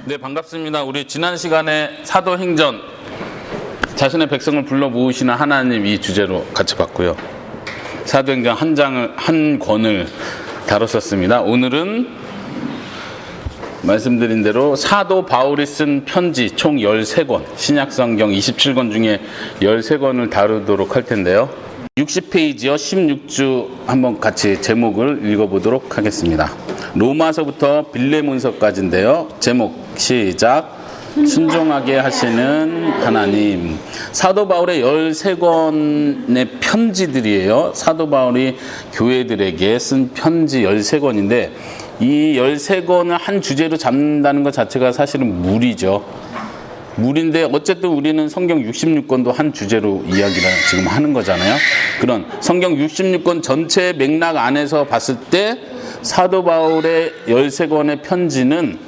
네, 반갑습니다. 우리 지난 시간에 사도행전 자신의 백성을 불러 모으시는 하나님 이 주제로 같이 봤고요. 사도행전 한 권을 다뤘었습니다. 오늘은 말씀드린 대로 사도 바울이 쓴 편지 총 13권, 신약성경 27권 중에 13권을 다루도록 할 텐데요. 60페이지요. 16주 한번 같이 제목을 읽어보도록 하겠습니다. 로마서부터 빌레몬서까지인데요. 제목 시작. 순종하게 하시는 하나님. 사도 바울의 13권의 편지들이에요. 사도 바울이 교회들에게 쓴 편지 13권인데 이 13권을 한 주제로 잡는다는 것 자체가 사실은 무리죠. 무리인데 어쨌든 우리는 성경 66권도 한 주제로 이야기를 지금 하는 거잖아요. 그런 성경 66권 전체 맥락 안에서 봤을 때 사도 바울의 13권의 편지는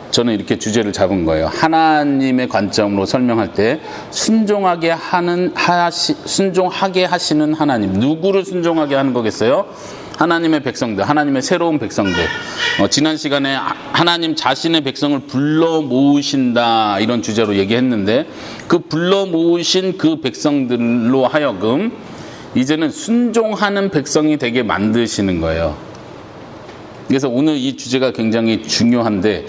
저는 이렇게 주제를 잡은 거예요. 하나님의 관점으로 설명할 때 순종하게 하시는 하나님. 누구를 순종하게 하는 거겠어요? 하나님의 백성들, 하나님의 새로운 백성들. 지난 시간에 하나님 자신의 백성을 불러 모으신다 이런 주제로 얘기했는데 그 불러 모으신 그 백성들로 하여금 이제는 순종하는 백성이 되게 만드시는 거예요. 그래서 오늘 이 주제가 굉장히 중요한데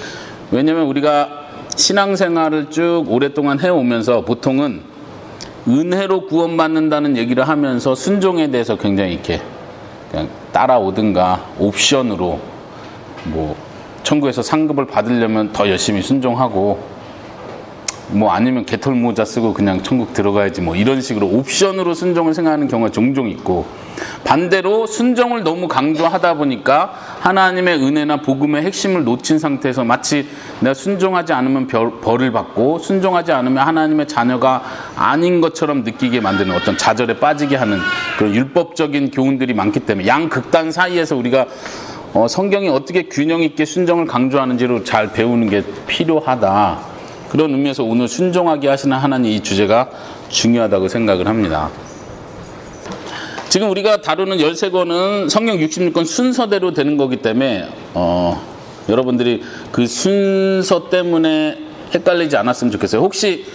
왜냐하면 우리가 신앙생활을 쭉 오랫동안 해오면서 보통은 은혜로 구원받는다는 얘기를 하면서 순종에 대해서 굉장히 이렇게 그냥 따라오든가 옵션으로 뭐 천국에서 상급을 받으려면 더 열심히 순종하고 뭐 아니면 개털 모자 쓰고 그냥 천국 들어가야지 뭐 이런 식으로 옵션으로 순종을 생각하는 경우가 종종 있고 반대로 순종을 너무 강조하다 보니까 하나님의 은혜나 복음의 핵심을 놓친 상태에서 마치 내가 순종하지 않으면 벌을 받고 순종하지 않으면 하나님의 자녀가 아닌 것처럼 느끼게 만드는 어떤 좌절에 빠지게 하는 그런 율법적인 교훈들이 많기 때문에 양극단 사이에서 우리가 성경이 어떻게 균형 있게 순종을 강조하는지를 잘 배우는 게 필요하다. 그런 의미에서 오늘 순종하게 하시는 하나님 이 주제가 중요하다고 생각을 합니다. 지금 우리가 다루는 13권은 성경 66권 순서대로 되는 거기 때문에 여러분들이 그 순서 때문에 헷갈리지 않았으면 좋겠어요. 혹시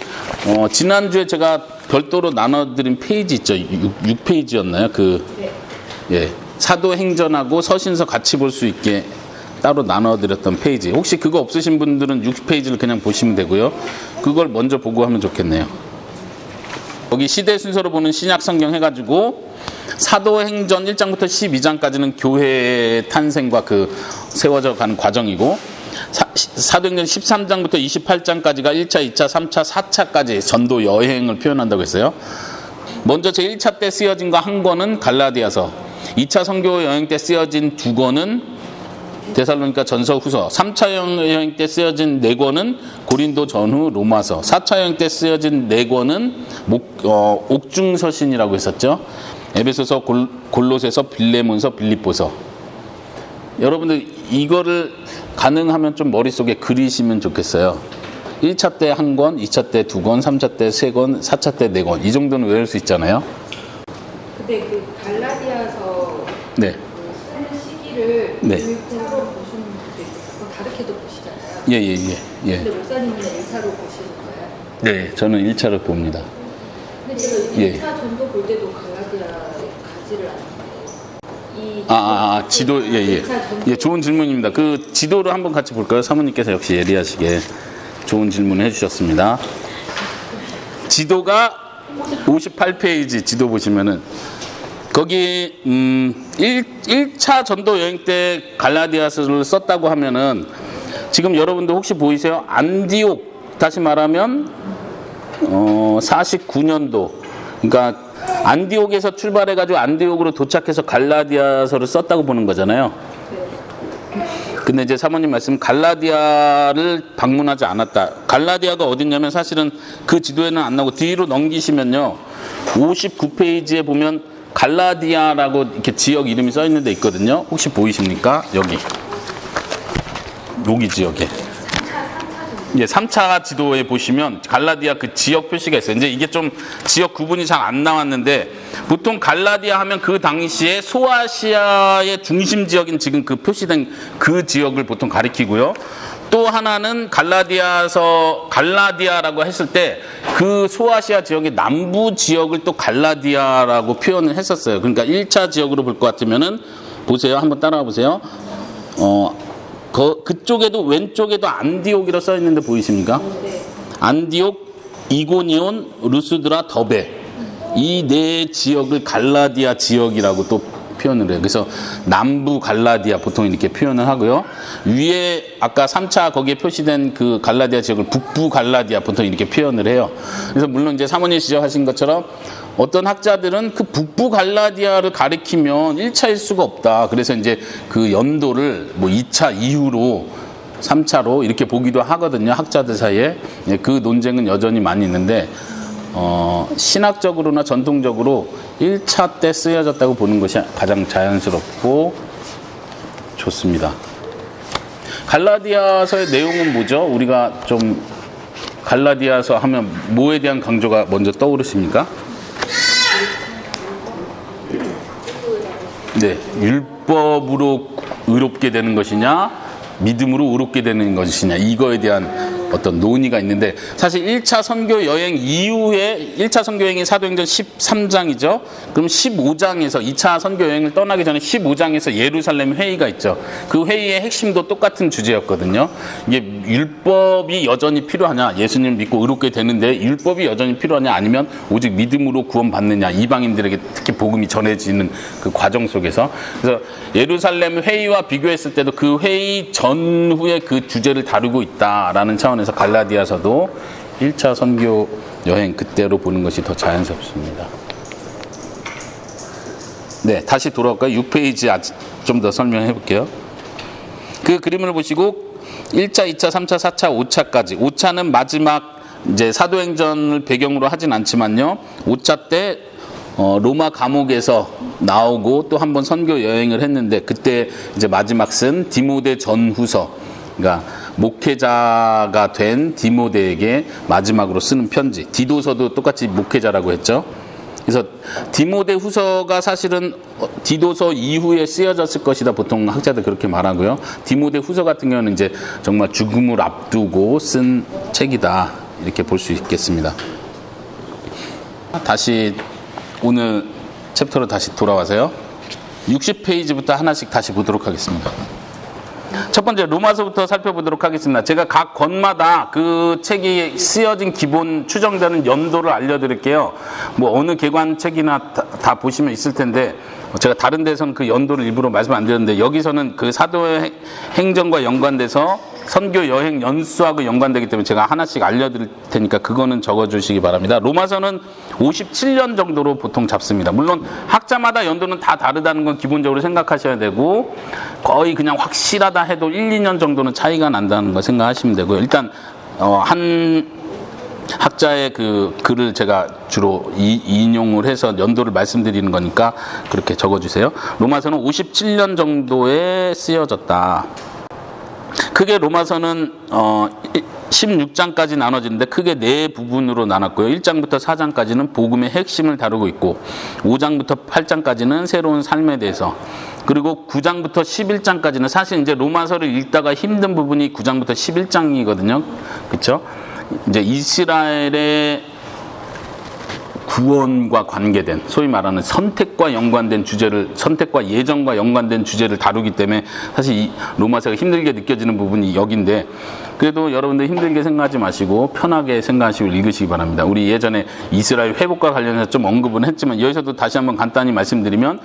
지난주에 제가 별도로 나눠드린 페이지 있죠? 6페이지였나요? 예, 사도행전하고 서신서 같이 볼 수 있게 따로 나눠드렸던 페이지. 혹시 그거 없으신 분들은 60페이지를 그냥 보시면 되고요. 그걸 먼저 보고 하면 좋겠네요. 여기 시대 순서로 보는 신약성경 해가지고 사도행전 1장부터 12장까지는 교회의 탄생과 그 세워져 가는 과정이고 사도행전 13장부터 28장까지가 1차, 2차, 3차, 4차까지 전도 여행을 표현한다고 했어요. 먼저 제1차 때 쓰여진 거 한 권은 갈라디아서, 2차 선교 여행 때 쓰여진 2권은 데살로니가 전서 후서, 3차 여행 때 쓰여진 4권은 고린도 전후 로마서, 4차 여행 때 쓰여진 4권은 옥중서신이라고 했었죠. 에베소서, 골로새서, 빌레몬서, 빌립보서. 여러분들 이거를 가능하면 좀 머릿속에 그리시면 좋겠어요. 1차 때 1권, 2차 때 2권, 3차 때 3권, 4차 때 4권. 이 정도는 외울 수 있잖아요. 근데 그 갈라디아서 네. 쓰는 시기를 네. 1차로 보시는 분도 있고 다르게도 보시잖아요. 예. 근데 목사님은 1차로 보시는 거예요? 네, 저는 1차로 봅니다. 근데 제가 1차 전도 볼 때도 갈라디아에 가지를 않는데 지도, 예, 좋은 질문입니다. 그 지도를 한번 같이 볼까요? 사모님께서 역시 예리하시게 좋은 질문을 해주셨습니다. 지도가 58페이지 지도 보시면은 거기 1차 전도 여행 때 갈라디아서를 썼다고 하면은 지금 여러분들 혹시 보이세요? 안디옥, 다시 말하면 49년도, 그러니까 안디옥에서 출발해가지고 안디옥으로 도착해서 갈라디아서를 썼다고 보는 거잖아요. 근데 이제 사모님 말씀 갈라디아를 방문하지 않았다. 갈라디아가 어딨냐면 사실은 그 지도에는 안 나오고 뒤로 넘기시면요 59페이지에 보면 갈라디아라고 이렇게 지역 이름이 써 있는 데 있거든요. 혹시 보이십니까? 여기 지역에. 3차 예, 3차 지도에 보시면 갈라디아 그 지역 표시가 있어요. 이제 이게 좀 지역 구분이 잘 안 나왔는데 보통 갈라디아 하면 그 당시에 소아시아의 중심 지역인 지금 그 표시된 그 지역을 보통 가리키고요. 또 하나는 갈라디아라고 했을 때 그 소아시아 지역의 남부 지역을 또 갈라디아라고 표현을 했었어요. 그러니까 1차 지역으로 볼 것 같으면은 보세요. 한번 따라와 보세요. 그쪽에도 왼쪽에도 안디옥이라고 써 있는데 보이십니까? 안디옥, 이고니온, 루스드라, 더베 이 네 지역을 갈라디아 지역이라고 또 표현을 해요. 그래서 남부 갈라디아 보통 이렇게 표현을 하고요. 위에 아까 3차 거기에 표시된 그 갈라디아 지역을 북부 갈라디아 보통 이렇게 표현을 해요. 그래서 물론 이제 사모님 지적하신 것처럼 어떤 학자들은 그 북부 갈라디아를 가리키면 1차일 수가 없다. 그래서 이제 그 연도를 뭐 2차 이후로 3차로 이렇게 보기도 하거든요. 학자들 사이에. 그 논쟁은 여전히 많이 있는데 신학적으로나 전통적으로 1차 때 쓰여졌다고 보는 것이 가장 자연스럽고 좋습니다. 갈라디아서의 내용은 뭐죠? 우리가 좀 갈라디아서 하면 뭐에 대한 강조가 먼저 떠오르십니까? 네, 율법으로 의롭게 되는 것이냐, 믿음으로 의롭게 되는 것이냐, 이거에 대한 어떤 논의가 있는데, 사실 1차 선교 여행 이후에 1차 선교 여행이 사도행전 13장이죠. 그럼 15장에서 2차 선교 여행을 떠나기 전에 15장에서 예루살렘 회의가 있죠. 그 회의의 핵심도 똑같은 주제였거든요. 이게 율법이 여전히 필요하냐, 예수님 믿고 의롭게 되는데 율법이 여전히 필요하냐, 아니면 오직 믿음으로 구원받느냐, 이방인들에게 특히 복음이 전해지는 그 과정 속에서. 그래서 예루살렘 회의와 비교했을 때도 그 회의 전후에 그 주제를 다루고 있다라는 차원에서 갈라디아서도 1차 선교 여행 그때로 보는 것이 더 자연스럽습니다. 네, 다시 돌아올까요? 6페이지 좀 더 설명해 볼게요. 그 그림을 보시고 1차, 2차, 3차, 4차, 5차까지. 5차는 마지막 이제 사도행전을 배경으로 하진 않지만요. 5차 때 로마 감옥에서 나오고 또 한 번 선교 여행을 했는데 그때 이제 마지막 쓴 디모데 전후서, 그러니까 목회자가 된 디모데에게 마지막으로 쓰는 편지. 디도서도 똑같이 목회자라고 했죠. 그래서 디모데 후서가 사실은 디도서 이후에 쓰여졌을 것이다. 보통 학자들 그렇게 말하고요. 디모데 후서 같은 경우는 이제 정말 죽음을 앞두고 쓴 책이다. 이렇게 볼 수 있겠습니다. 다시 오늘 챕터로 다시 돌아와서요. 60페이지부터 하나씩 다시 보도록 하겠습니다. 첫 번째 로마서부터 살펴보도록 하겠습니다. 제가 각 권마다 그 책이 쓰여진 기본 추정되는 연도를 알려드릴게요. 뭐 어느 개관책이나 다 보시면 있을 텐데 제가 다른 데서는 그 연도를 일부러 말씀 안 드렸는데 여기서는 그 사도의 행전과 연관돼서 선교 여행 연수하고 연관되기 때문에 제가 하나씩 알려드릴 테니까 그거는 적어주시기 바랍니다. 로마서는 57년 정도로 보통 잡습니다. 물론 학자마다 연도는 다 다르다는 건 기본적으로 생각하셔야 되고 거의 그냥 확실하다 해도 1, 2년 정도는 차이가 난다는 거 생각하시면 되고요. 일단 한 학자의 그 글을 제가 주로 인용을 해서 연도를 말씀드리는 거니까 그렇게 적어주세요. 로마서는 57년 정도에 쓰여졌다. 크게 로마서는 16장까지 나눠지는데 크게 네 부분으로 나눴고요. 1장부터 4장까지는 복음의 핵심을 다루고 있고 5장부터 8장까지는 새로운 삶에 대해서, 그리고 9장부터 11장까지는 사실 이제 로마서를 읽다가 힘든 부분이 9장부터 11장이거든요. 그렇죠? 이제 이스라엘의 구원과 관계된, 소위 말하는 선택과 연관된 주제를, 선택과 예정과 연관된 주제를 다루기 때문에 사실 이 로마서가 힘들게 느껴지는 부분이 여기인데, 그래도 여러분들 힘들게 생각하지 마시고 편하게 생각하시고 읽으시기 바랍니다. 우리 예전에 이스라엘 회복과 관련해서 좀 언급은 했지만 여기서도 다시 한번 간단히 말씀드리면,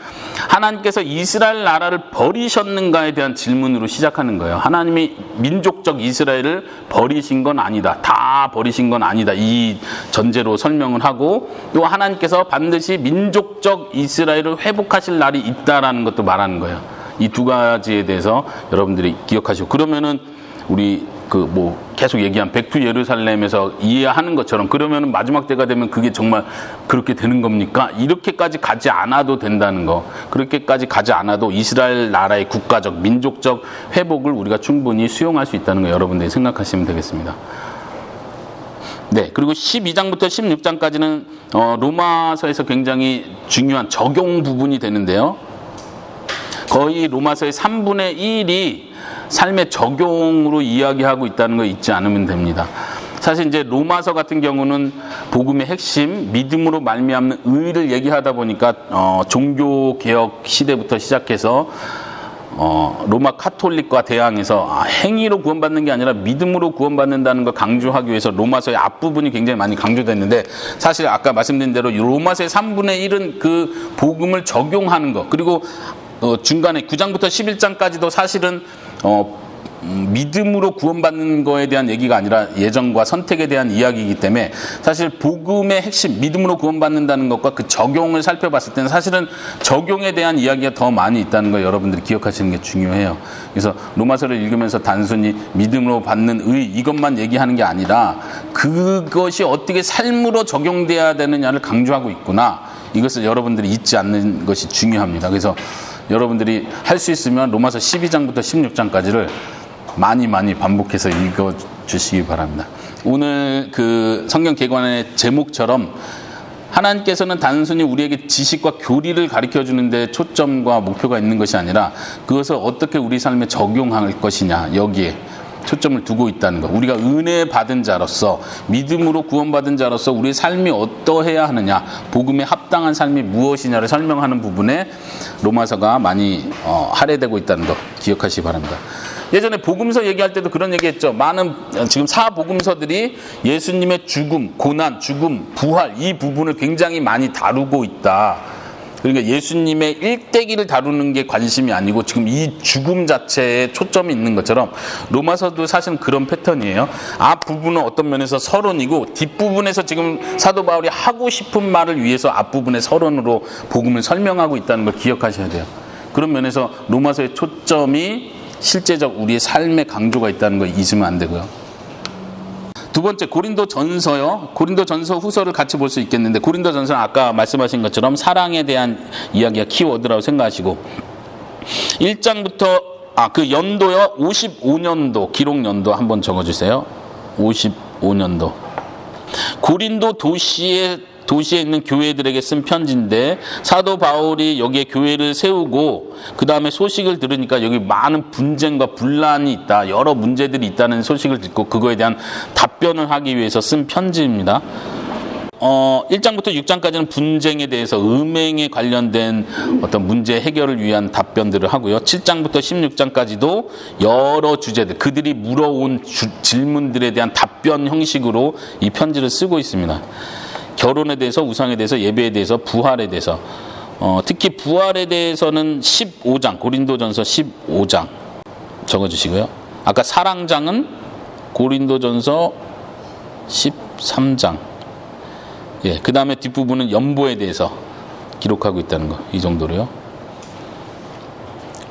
하나님께서 이스라엘 나라를 버리셨는가에 대한 질문으로 시작하는 거예요. 하나님이 민족적 이스라엘을 버리신 건 아니다, 다 버리신 건 아니다, 이 전제로 설명을 하고, 또 하나님께서 반드시 민족적 이스라엘을 회복하실 날이 있다라는 것도 말하는 거예요. 이 두 가지에 대해서 여러분들이 기억하시고, 그러면은 우리 계속 얘기한 백투 예루살렘에서 이해하는 것처럼 그러면 마지막 때가 되면 그게 정말 그렇게 되는 겁니까? 이렇게까지 가지 않아도 된다는 거. 그렇게까지 가지 않아도 이스라엘 나라의 국가적, 민족적 회복을 우리가 충분히 수용할 수 있다는 거 여러분들이 생각하시면 되겠습니다. 네, 그리고 12장부터 16장까지는 로마서에서 굉장히 중요한 적용 부분이 되는데요. 거의 로마서의 3분의 1이 삶의 적용으로 이야기하고 있다는 거 잊지 않으면 됩니다. 사실 이제 로마서 같은 경우는 복음의 핵심, 믿음으로 말미암는 의를 얘기하다 보니까 종교 개혁 시대부터 시작해서 로마 카톨릭과 대항해서 행위로 구원받는 게 아니라 믿음으로 구원받는다는 걸 강조하기 위해서 로마서의 앞부분이 굉장히 많이 강조됐는데, 사실 아까 말씀드린 대로 로마서의 3분의 1은 그 복음을 적용하는 것, 그리고 중간에 9장부터 11장까지도 사실은 믿음으로 구원받는 거에 대한 얘기가 아니라 예정과 선택에 대한 이야기이기 때문에 사실 복음의 핵심, 믿음으로 구원받는다는 것과 그 적용을 살펴봤을 때는 사실은 적용에 대한 이야기가 더 많이 있다는 거 여러분들이 기억하시는 게 중요해요. 그래서 로마서를 읽으면서 단순히 믿음으로 받는 의 이것만 얘기하는 게 아니라 그것이 어떻게 삶으로 적용돼야 되느냐를 강조하고 있구나. 이것을 여러분들이 잊지 않는 것이 중요합니다. 그래서 여러분들이 할 수 있으면 로마서 12장부터 16장까지를 많이 반복해서 읽어주시기 바랍니다. 오늘 그 성경 개관의 제목처럼 하나님께서는 단순히 우리에게 지식과 교리를 가르쳐 주는데 초점과 목표가 있는 것이 아니라 그것을 어떻게 우리 삶에 적용할 것이냐, 여기에 초점을 두고 있다는 것. 우리가 은혜 받은 자로서, 믿음으로 구원받은 자로서 우리의 삶이 어떠해야 하느냐, 복음에 합당한 삶이 무엇이냐를 설명하는 부분에 로마서가 많이 할애되고 있다는 것 기억하시기 바랍니다. 예전에 복음서 얘기할 때도 그런 얘기했죠. 많은 지금 사복음서들이 예수님의 죽음, 고난, 죽음, 부활 이 부분을 굉장히 많이 다루고 있다. 그러니까 예수님의 일대기를 다루는 게 관심이 아니고 지금 이 죽음 자체에 초점이 있는 것처럼 로마서도 사실은 그런 패턴이에요. 앞부분은 어떤 면에서 서론이고 뒷부분에서 지금 사도 바울이 하고 싶은 말을 위해서 앞부분의 서론으로 복음을 설명하고 있다는 걸 기억하셔야 돼요. 그런 면에서 로마서의 초점이 실제적 우리의 삶의 강조가 있다는 걸 잊으면 안 되고요. 두 번째, 고린도전서요. 고린도전서 후서를 같이 볼 수 있겠는데, 고린도전서는 아까 말씀하신 것처럼 사랑에 대한 이야기가 키워드라고 생각하시고, 1장부터 그 연도요, 55년도 기록 연도 한번 적어주세요. 55년도. 고린도 도시에 있는 교회들에게 쓴 편지인데, 사도 바울이 여기에 교회를 세우고 그 다음에 소식을 들으니까 여기 많은 분쟁과 분란이 있다, 여러 문제들이 있다는 소식을 듣고 그거에 대한 답변을 하기 위해서 쓴 편지입니다. 1장부터 6장까지는 분쟁에 대해서 음행에 관련된 어떤 문제 해결을 위한 답변들을 하고요. 7장부터 16장까지도 여러 주제들, 그들이 물어온 질문들에 대한 답변 형식으로 이 편지를 쓰고 있습니다. 결혼에 대해서, 우상에 대해서, 예배에 대해서, 부활에 대해서, 특히 부활에 대해서는 15장, 고린도전서 15장 적어주시고요. 아까 사랑장은 고린도전서 13장. 예, 그 다음에 뒷부분은 연보에 대해서 기록하고 있다는 거, 이 정도로요.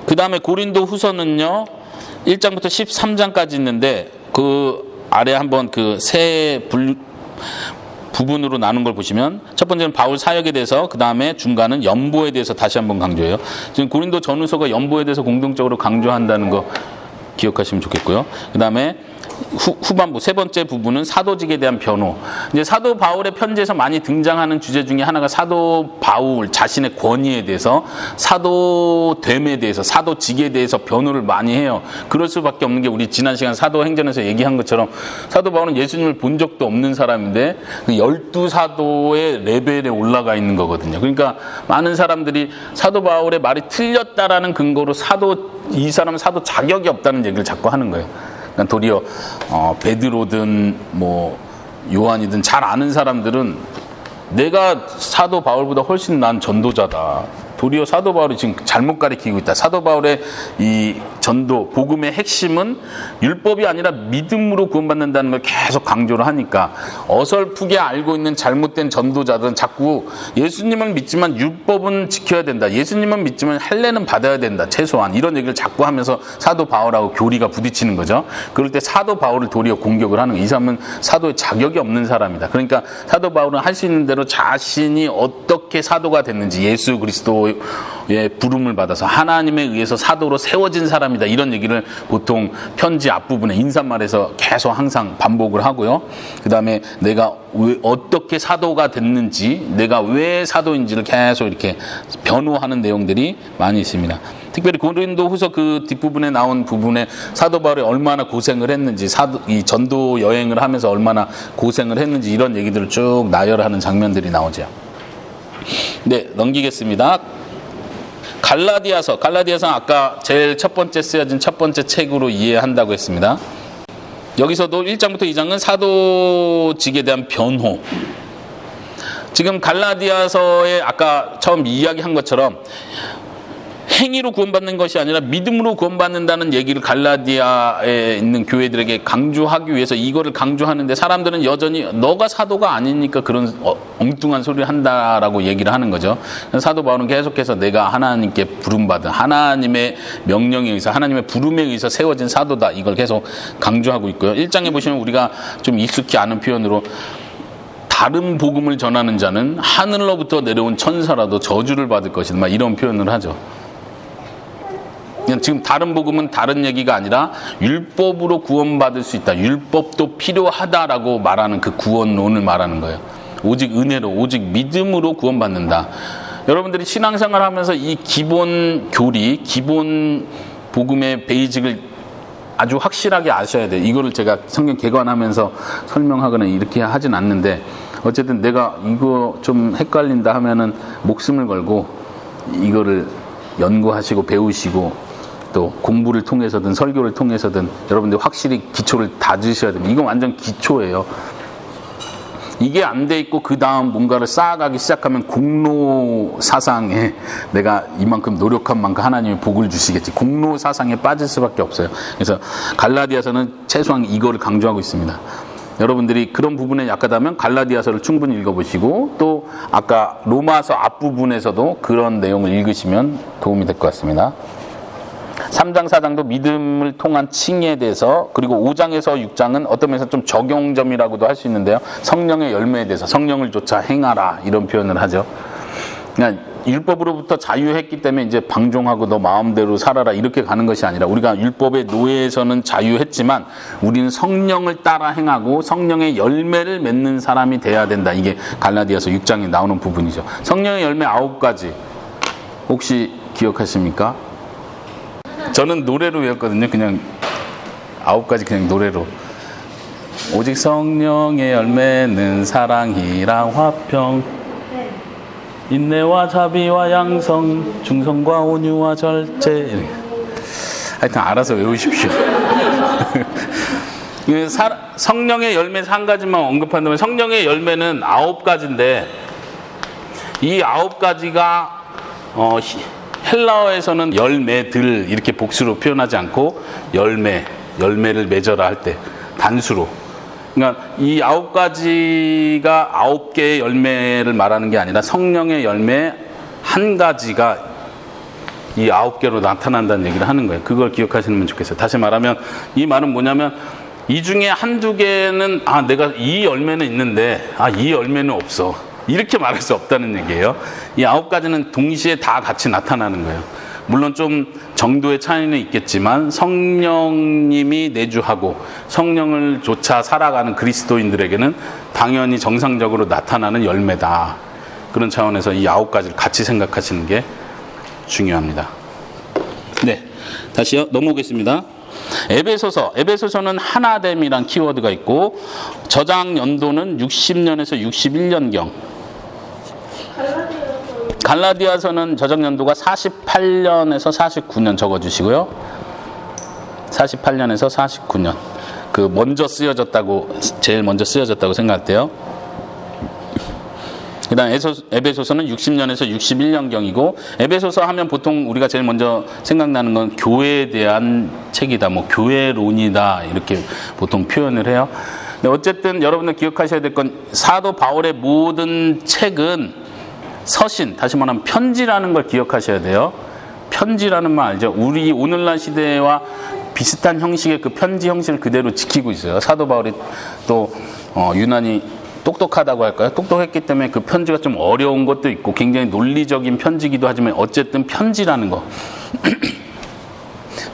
그 다음에 고린도 후서는요, 1장부터 13장까지 있는데 그 아래 한번 그 세 부분으로 나눈 걸 보시면, 첫 번째는 바울 사역에 대해서, 그 다음에 중간은 연보에 대해서 다시 한번 강조해요. 지금 고린도 전후서가 연보에 대해서 공동적으로 강조한다는 거 기억하시면 좋겠고요. 그 다음에 후반부 세 번째 부분은 사도직에 대한 변호. 이제 사도 바울의 편지에서 많이 등장하는 주제 중에 하나가 사도 바울 자신의 권위에 대해서, 사도됨에 대해서, 사도직에 대해서 변호를 많이 해요. 그럴 수밖에 없는 게, 우리 지난 시간 사도행전에서 얘기한 것처럼 사도 바울은 예수님을 본 적도 없는 사람인데 12사도의 레벨에 올라가 있는 거거든요. 그러니까 많은 사람들이 사도 바울의 말이 틀렸다라는 근거로 이 사람은 사도 자격이 없다는 얘기를 자꾸 하는 거예요. 그러니까 도리어 베드로든 뭐 요한이든 잘 아는 사람들은 내가 사도 바울보다 훨씬 난 전도자다, 도리어 사도 바울이 지금 잘못 가리키고 있다, 사도 바울의 이 전도, 복음의 핵심은 율법이 아니라 믿음으로 구원받는다는 걸 계속 강조를 하니까 어설프게 알고 있는 잘못된 전도자들은 자꾸 예수님을 믿지만 율법은 지켜야 된다. 예수님은 믿지만 할례는 받아야 된다. 최소한 이런 얘기를 자꾸 하면서 사도 바울하고 교리가 부딪히는 거죠. 그럴 때 사도 바울을 도리어 공격을 하는 거예요. 이 사람은 사도의 자격이 없는 사람이다. 그러니까 사도 바울은 할 수 있는 대로 자신이 어떻게 사도가 됐는지, 예수 그리스도의 부름을 받아서 하나님에 의해서 사도로 세워진 사람이다. 이런 얘기를 보통 편지 앞부분에 인사말에서 계속 항상 반복을 하고요. 그 다음에 내가 어떻게 사도가 됐는지, 내가 왜 사도인지를 계속 이렇게 변호하는 내용들이 많이 있습니다. 특별히 고린도 후서 그 뒷부분에 나온 부분에 사도 바울이 얼마나 고생을 했는지, 이 전도 여행을 하면서 얼마나 고생을 했는지 이런 얘기들을 쭉 나열하는 장면들이 나오죠. 네, 넘기겠습니다. 갈라디아서는 아까 제일 첫 번째 쓰여진 첫 번째 책으로 이해한다고 했습니다. 여기서도 1장부터 2장은 사도직에 대한 변호. 지금 갈라디아서에 아까 처음 이야기한 것처럼 행위로 구원받는 것이 아니라 믿음으로 구원받는다는 얘기를 갈라디아에 있는 교회들에게 강조하기 위해서 이거를 강조하는데, 사람들은 여전히 너가 사도가 아니니까 그런 엉뚱한 소리를 한다라고 얘기를 하는 거죠. 사도 바울은 계속해서 내가 하나님께 부름받은, 하나님의 명령에 의해서, 하나님의 부름에 의해서 세워진 사도다, 이걸 계속 강조하고 있고요. 1장에 보시면 우리가 좀 익숙히 아는 표현으로 다른 복음을 전하는 자는 하늘로부터 내려온 천사라도 저주를 받을 것이다, 막 이런 표현을 하죠. 지금 다른 복음은 다른 얘기가 아니라 율법으로 구원받을 수 있다, 율법도 필요하다라고 말하는 그 구원론을 말하는 거예요. 오직 은혜로, 오직 믿음으로 구원받는다. 여러분들이 신앙생활 하면서 이 기본 교리, 기본 복음의 베이직을 아주 확실하게 아셔야 돼요. 이거를 제가 성경 개관하면서 설명하거나 이렇게 하진 않는데, 어쨌든 내가 이거 좀 헷갈린다 하면은 목숨을 걸고 이거를 연구하시고 배우시고 또 공부를 통해서든 설교를 통해서든 여러분들 확실히 기초를 다지셔야 됩니다. 이건 완전 기초예요. 이게 안 돼 있고 그 다음 뭔가를 쌓아가기 시작하면 공로 사상에, 내가 이만큼 노력한 만큼 하나님이 복을 주시겠지, 공로 사상에 빠질 수밖에 없어요. 그래서 갈라디아서는 최소한 이거를 강조하고 있습니다. 여러분들이 그런 부분에 약하다면 갈라디아서를 충분히 읽어보시고, 또 아까 로마서 앞부분에서도 그런 내용을 읽으시면 도움이 될 것 같습니다. 3장 4장도 믿음을 통한 칭의에 대해서, 그리고 5장에서 6장은 어떤 면에서 좀 적용점이라고도 할 수 있는데요, 성령의 열매에 대해서 성령을 쫓아 행하라, 이런 표현을 하죠. 그러니까 율법으로부터 자유했기 때문에 이제 방종하고 너 마음대로 살아라 이렇게 가는 것이 아니라, 우리가 율법의 노예에서는 자유했지만 우리는 성령을 따라 행하고 성령의 열매를 맺는 사람이 돼야 된다. 이게 갈라디아서 6장에 나오는 부분이죠. 성령의 열매 9가지 혹시 기억하십니까? 저는 노래로 외웠거든요. 그냥 9가지 그냥 노래로. 오직 성령의 열매는 사랑이랑 화평, 인내와 자비와 양성, 충성과 온유와 절제. 하여튼 알아서 외우십시오. 성령의 열매 1가지만 언급한다면, 성령의 열매는 9가지인데 이 9가지가 헬라어에서는 열매들 이렇게 복수로 표현하지 않고 열매를 맺어라 할 때 단수로, 그러니까 이 9가지가 9개의 열매를 말하는 게 아니라 성령의 열매 1가지가 이 9개로 나타난다는 얘기를 하는 거예요. 그걸 기억하시면 좋겠어요. 다시 말하면 이 말은 뭐냐면, 이 중에 1-2개는 내가 이 열매는 있는데 이 열매는 없어, 이렇게 말할 수 없다는 얘기예요. 이 9가지는 동시에 다 같이 나타나는 거예요. 물론 좀 정도의 차이는 있겠지만 성령님이 내주하고 성령을 쫓아 살아가는 그리스도인들에게는 당연히 정상적으로 나타나는 열매다. 그런 차원에서 이 9가지를 같이 생각하시는 게 중요합니다. 네, 다시요. 넘어오겠습니다. 에베소서는 하나됨이란 키워드가 있고, 저장 연도는 60년에서 61년경. 갈라디아서는 저장 연도가 48년에서 49년 적어주시고요. 48년에서 49년. 제일 먼저 쓰여졌다고 생각할 때요. 그다음 에베소서는 60년에서 61년경이고 에베소서 하면 보통 우리가 제일 먼저 생각나는 건 교회에 대한 책이다, 뭐 교회론이다 이렇게 보통 표현을 해요. 근데 어쨌든 여러분들 기억하셔야 될 건 사도 바울의 모든 책은 서신, 다시 말하면 편지라는 걸 기억하셔야 돼요. 편지라는 말 알죠? 우리 오늘날 시대와 비슷한 형식의 그 편지 형식을 그대로 지키고 있어요. 사도 바울이 또 유난히 똑똑하다고 할까요? 똑똑했기 때문에 그 편지가 좀 어려운 것도 있고 굉장히 논리적인 편지기도 하지만 어쨌든 편지라는 거.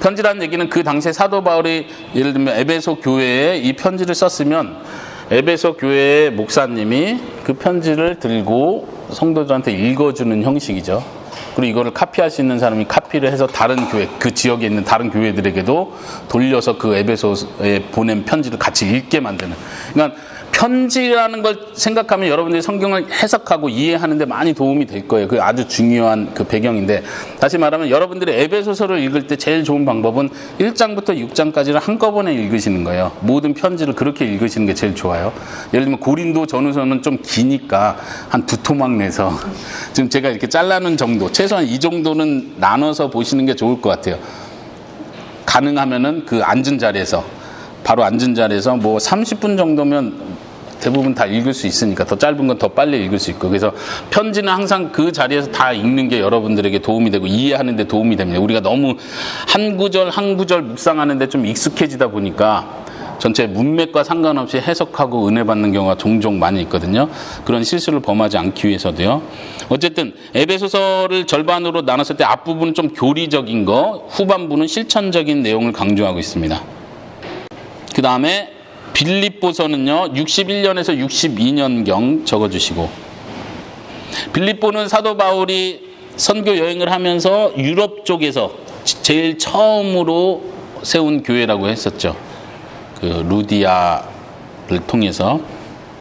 편지라는 얘기는 그 당시에 사도 바울이 예를 들면 에베소 교회에 이 편지를 썼으면 에베소 교회의 목사님이 그 편지를 들고 성도들한테 읽어주는 형식이죠. 그리고 이거를 카피할 수 있는 사람이 카피를 해서 다른 교회, 그 지역에 있는 다른 교회들에게도 돌려서 그 에베소에 보낸 편지를 같이 읽게 만드는. 그러니까 편지라는 걸 생각하면 여러분들이 성경을 해석하고 이해하는 데 많이 도움이 될 거예요. 그 아주 중요한 그 배경인데, 다시 말하면 여러분들이 에베소서를 읽을 때 제일 좋은 방법은 1장부터 6장까지를 한꺼번에 읽으시는 거예요. 모든 편지를 그렇게 읽으시는 게 제일 좋아요. 예를 들면 고린도 전후서는 좀 기니까 한 2토막 내서 지금 제가 이렇게 잘라놓은 정도, 최소한 이 정도는 나눠서 보시는 게 좋을 것 같아요. 가능하면은 그 앉은 자리에서, 바로 앉은 자리에서 뭐 30분 정도면 대부분 다 읽을 수 있으니까, 더 짧은 건 더 빨리 읽을 수 있고, 그래서 편지는 항상 그 자리에서 다 읽는 게 여러분들에게 도움이 되고 이해하는 데 도움이 됩니다. 우리가 너무 한 구절 한 구절 묵상하는 데 좀 익숙해지다 보니까 전체 문맥과 상관없이 해석하고 은혜 받는 경우가 종종 많이 있거든요. 그런 실수를 범하지 않기 위해서도요. 어쨌든 에베소서를 절반으로 나눴을 때 앞부분은 좀 교리적인 거, 후반부는 실천적인 내용을 강조하고 있습니다. 그 다음에 빌립보서는요, 61년에서 62년경 적어주시고, 빌립보는 사도 바울이 선교 여행을 하면서 유럽 쪽에서 제일 처음으로 세운 교회라고 했었죠. 그 루디아를 통해서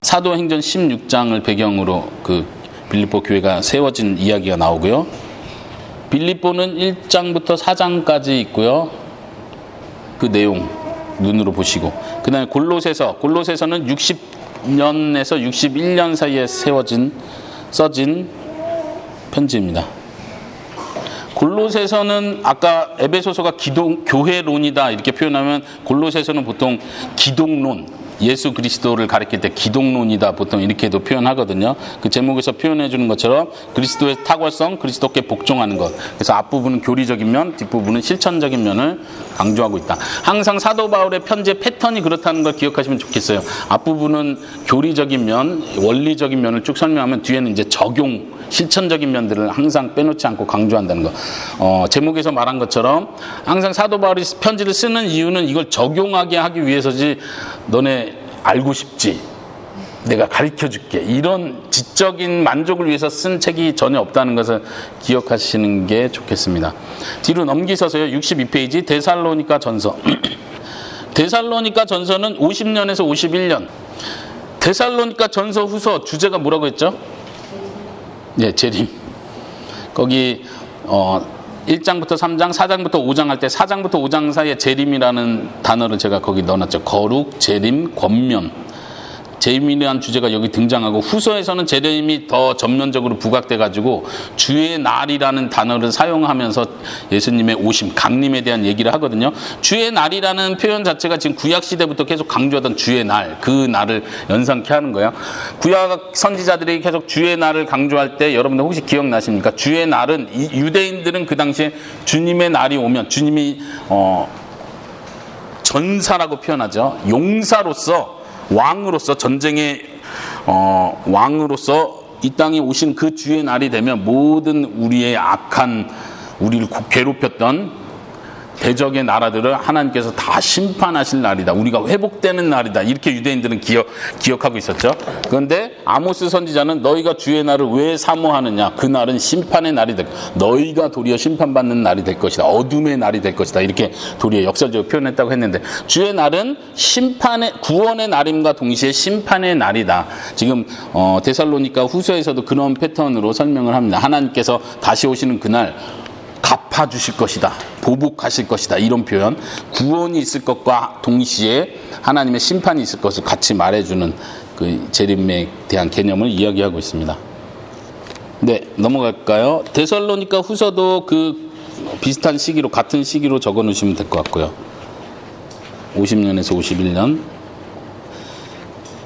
사도행전 16장을 배경으로 그 빌립보 교회가 세워진 이야기가 나오고요. 빌립보는 1장부터 4장까지 있고요. 그 내용 눈으로 보시고, 그 다음에 골로새서는 60년에서 61년 사이에 써진 편지입니다. 골로새서는 아까 에베소서가 교회론이다 이렇게 표현하면, 골로새서는 보통 기독론, 예수 그리스도를 가리킬 때 기독론이다 보통 이렇게도 표현하거든요. 그 제목에서 표현해 주는 것처럼 그리스도의 탁월성, 그리스도께 복종하는 것. 그래서 앞부분은 교리적인 면, 뒷부분은 실천적인 면을 강조하고 있다. 항상 사도 바울의 편지의 패턴이 그렇다는 걸 기억하시면 좋겠어요. 앞부분은 교리적인 면, 원리적인 면을 쭉 설명하면 뒤에는 이제 적용, 실천적인 면들을 항상 빼놓지 않고 강조한다는 거. 제목에서 말한 것처럼 항상 사도 바울이 편지를 쓰는 이유는 이걸 적용하게 하기 위해서지, 너네 알고 싶지, 내가 가르쳐줄게, 이런 지적인 만족을 위해서 쓴 책이 전혀 없다는 것을 기억하시는 게 좋겠습니다. 뒤로 넘기셔서요, 62페이지 데살로니가 전서. 데살로니가 전서는 50년에서 51년. 데살로니가 전서 후서 주제가 뭐라고 했죠? 네, 재림. 거기 1장부터 3장, 4장부터 5장 할 때 4장부터 5장 사이에 재림이라는 단어를 제가 거기 넣어놨죠. 거룩, 재림, 권면. 재림이라는 주제가 여기 등장하고, 후서에서는 재림이 더 전면적으로 부각돼가지고 주의 날이라는 단어를 사용하면서 예수님의 오심, 강림에 대한 얘기를 하거든요. 주의 날이라는 표현 자체가 지금 구약 시대부터 계속 강조하던 주의 날, 그 날을 연상케 하는 거예요. 구약 선지자들이 계속 주의 날을 강조할 때 여러분들 혹시 기억나십니까? 주의 날은 유대인들은 그 당시에 주님의 날이 오면, 주님이 전사라고 표현하죠. 용사로서, 왕으로서, 전쟁의 왕으로서 이 땅에 오신 그 주의 날이 되면 모든 우리의 악한, 우리를 괴롭혔던 대적의 나라들을 하나님께서 다 심판하실 날이다, 우리가 회복되는 날이다, 이렇게 유대인들은 기억하고 있었죠. 그런데 아모스 선지자는 너희가 주의 날을 왜 사모하느냐, 그 날은 심판의 날이 될 것이다, 너희가 도리어 심판받는 날이 될 것이다, 어둠의 날이 될 것이다, 이렇게 도리어 역설적으로 표현했다고 했는데, 주의 날은 구원의 날임과 동시에 심판의 날이다. 지금 데살로니가 후서에서도 그런 패턴으로 설명을 합니다. 하나님께서 다시 오시는 그날 갚아주실 것이다, 보복하실 것이다, 이런 표현. 구원이 있을 것과 동시에 하나님의 심판이 있을 것을 같이 말해주는 그 재림에 대한 개념을 이야기하고 있습니다. 네, 넘어갈까요? 데살로니가 후서도 그 비슷한 시기로, 같은 시기로 적어 놓으시면 될 것 같고요. 50년에서 51년.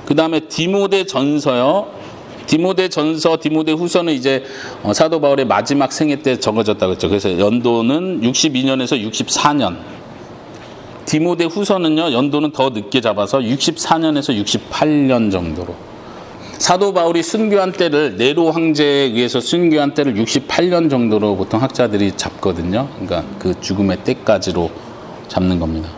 그 다음에 디모데 전서요. 디모데 전서, 디모데 후서는 이제 사도 바울의 마지막 생애 때 적어졌다고 했죠. 그래서 연도는 62년에서 64년. 디모데 후서는요, 연도는 더 늦게 잡아서 64년에서 68년 정도로. 사도 바울이 순교한 때를, 네로 황제에 의해서 순교한 때를 68년 정도로 보통 학자들이 잡거든요. 그러니까 그 죽음의 때까지로 잡는 겁니다.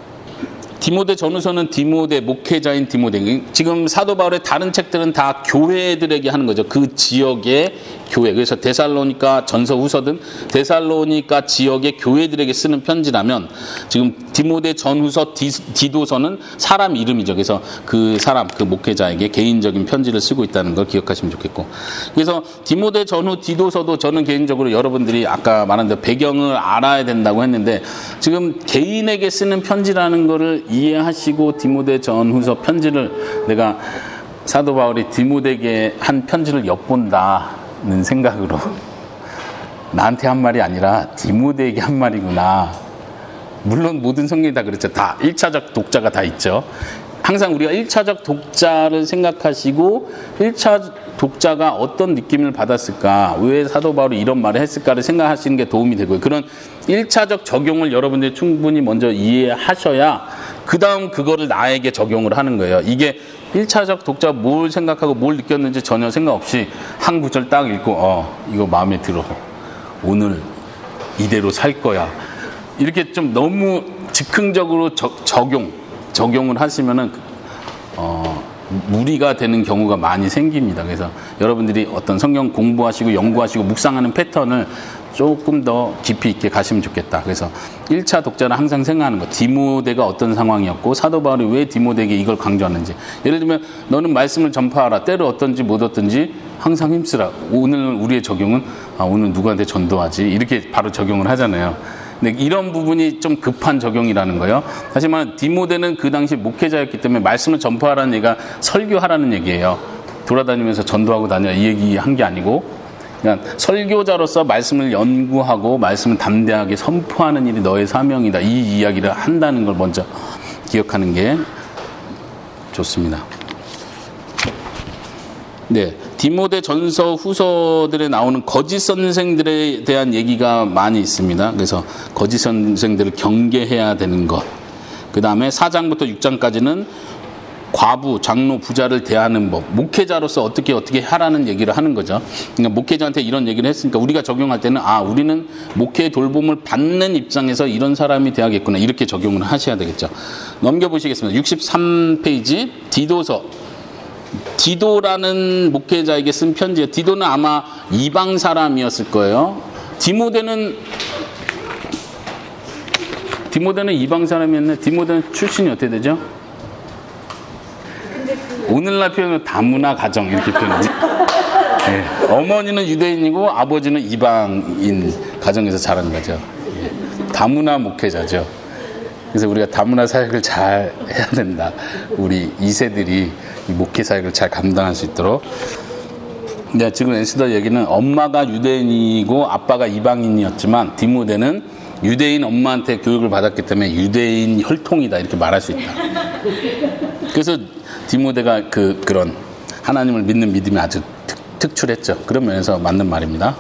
디모데 전후서는 디모데, 목회자인 디모데. 지금 사도 바울의 다른 책들은 다 교회들에게 하는 거죠. 그 지역의 교회. 그래서 데살로니가 전서 후서든 데살로니가 지역의 교회들에게 쓰는 편지라면, 지금 디모데 전후서 디도서는 사람 이름이죠. 그래서 그 사람, 그 목회자에게 개인적인 편지를 쓰고 있다는 걸 기억하시면 좋겠고. 그래서 디모데 전후 디도서도 저는 개인적으로 여러분들이 아까 말한 대로 배경을 알아야 된다고 했는데, 지금 개인에게 쓰는 편지라는 거를 이해하시고 디모데 전후서 편지를, 내가 사도 바울이 디모데에게 한 편지를 엿본다는 생각으로, 나한테 한 말이 아니라 디모데에게 한 말이구나. 물론 모든 성경이 다 그렇죠. 다 1차적 독자가 다 있죠. 항상 우리가 1차적 독자를 생각하시고 1차 독자가 어떤 느낌을 받았을까, 왜 사도 바울이 이런 말을 했을까를 생각하시는 게 도움이 되고요. 그런 1차적 적용을 여러분들이 충분히 먼저 이해하셔야 그 다음 그거를 나에게 적용을 하는 거예요. 이게 1차적 독자가 뭘 생각하고 뭘 느꼈는지 전혀 생각 없이 한 구절 딱 읽고 이거 마음에 들어, 오늘 이대로 살 거야, 이렇게 좀 너무 즉흥적으로 적용을 하시면은 무리가 되는 경우가 많이 생깁니다. 그래서 여러분들이 어떤 성경 공부하시고 연구하시고 묵상하는 패턴을 조금 더 깊이 있게 가시면 좋겠다. 그래서 1차 독자는 항상 생각하는 거, 디모데가 어떤 상황이었고 사도 바울이 왜 디모데에게 이걸 강조하는지. 예를 들면 너는 말씀을 전파하라, 때를 어떤지 못 어떤지 항상 힘쓰라. 오늘 우리의 적용은 오늘 누구한테 전도하지, 이렇게 바로 적용을 하잖아요. 근데 이런 부분이 좀 급한 적용이라는 거예요. 다시 말하면 디모데는 그 당시 목회자였기 때문에 말씀을 전파하라는 얘기가 설교하라는 얘기예요. 돌아다니면서 전도하고 다녀, 이 얘기 한 게 아니고, 그냥 설교자로서 말씀을 연구하고 말씀을 담대하게 선포하는 일이 너의 사명이다, 이 이야기를 한다는 걸 먼저 기억하는 게 좋습니다. 네, 디모데 전서 후서들에 나오는 거짓 선생들에 대한 얘기가 많이 있습니다. 그래서 거짓 선생들을 경계해야 되는 것. 그 다음에 4장부터 6장까지는 과부, 장로, 부자를 대하는 법, 목회자로서 어떻게 하라는 얘기를 하는 거죠. 그러니까 목회자한테 이런 얘기를 했으니까 우리가 적용할 때는 우리는 목회의 돌봄을 받는 입장에서 이런 사람이 돼야겠구나, 이렇게 적용을 하셔야 되겠죠. 넘겨보시겠습니다. 63페이지 디도서. 디도라는 목회자에게 쓴 편지예요. 디도는 아마 이방 사람이었을 거예요. 디모데는 이방 사람이었네. 디모데는 출신이 어떻게 되죠? 오늘날 표현은 다문화 가정, 이렇게 표현하지. 네. 어머니는 유대인이고 아버지는 이방인 가정에서 자란 거죠. 다문화 목회자죠. 그래서 우리가 다문화 사역을 잘 해야 된다. 우리 2세들이 이 목회 사역을 잘 감당할 수 있도록. 근데 지금 엔시더 얘기는 엄마가 유대인이고 아빠가 이방인이었지만 디모데는 유대인 엄마한테 교육을 받았기 때문에 유대인 혈통이다, 이렇게 말할 수 있다. 그래서 디모데가 그런 하나님을 믿는 믿음이 아주 특출했죠. 그런 면에서 맞는 말입니다.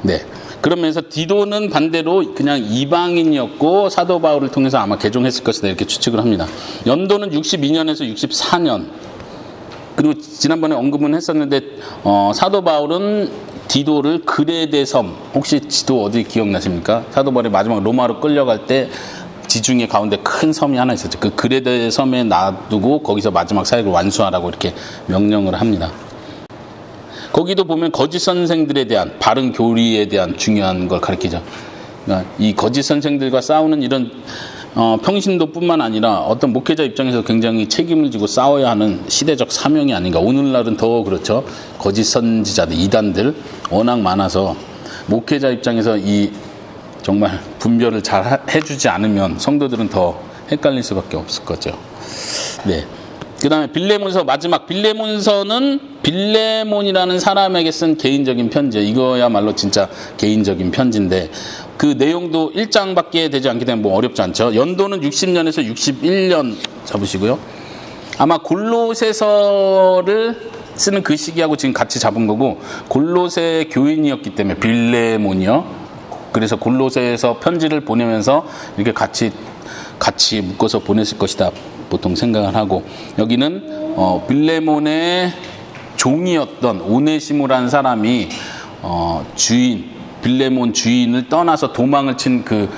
네. 그러면서 디도는 반대로 그냥 이방인이었고 사도 바울을 통해서 아마 개종했을 것이다, 이렇게 추측을 합니다. 연도는 62년에서 64년. 그리고 지난번에 언급은 했었는데 사도 바울은 디도를 그레데 섬, 혹시 지도 어디 기억나십니까? 사도 바울이 마지막 로마로 끌려갈 때 지중해 가운데 큰 섬이 하나 있었죠. 그 그레데 섬에 놔두고 거기서 마지막 사역을 완수하라고 이렇게 명령을 합니다. 거기도 보면 거짓 선생들에 대한, 바른 교리에 대한 중요한 걸 가르치죠. 그러니까 이 거짓 선생들과 싸우는 이런 평신도뿐만 아니라 어떤 목회자 입장에서 굉장히 책임을 지고 싸워야 하는 시대적 사명이 아닌가. 오늘날은 더 그렇죠. 거짓 선지자들, 이단들 워낙 많아서 목회자 입장에서 이 정말 분별을 잘 해주지 않으면 성도들은 더 헷갈릴 수밖에 없을 거죠. 네. 그 다음에 빌레몬서 마지막 빌레몬서는 빌레몬이라는 사람에게 쓴 개인적인 편지예요. 이거야말로 진짜 개인적인 편지인데 그 내용도 1장밖에 되지 않기 때문에 뭐 어렵지 않죠. 연도는 60년에서 61년 잡으시고요. 아마 골로새서를 쓰는 그 시기하고 지금 같이 잡은 거고 골로새 교인이었기 때문에 빌레몬이요. 그래서 골로새에서 편지를 보내면서 이렇게 같이 묶어서 보냈을 것이다. 보통 생각을 하고 여기는 빌레몬의 종이었던 오네시모라는 사람이 빌레몬 주인을 떠나서 도망을 친 그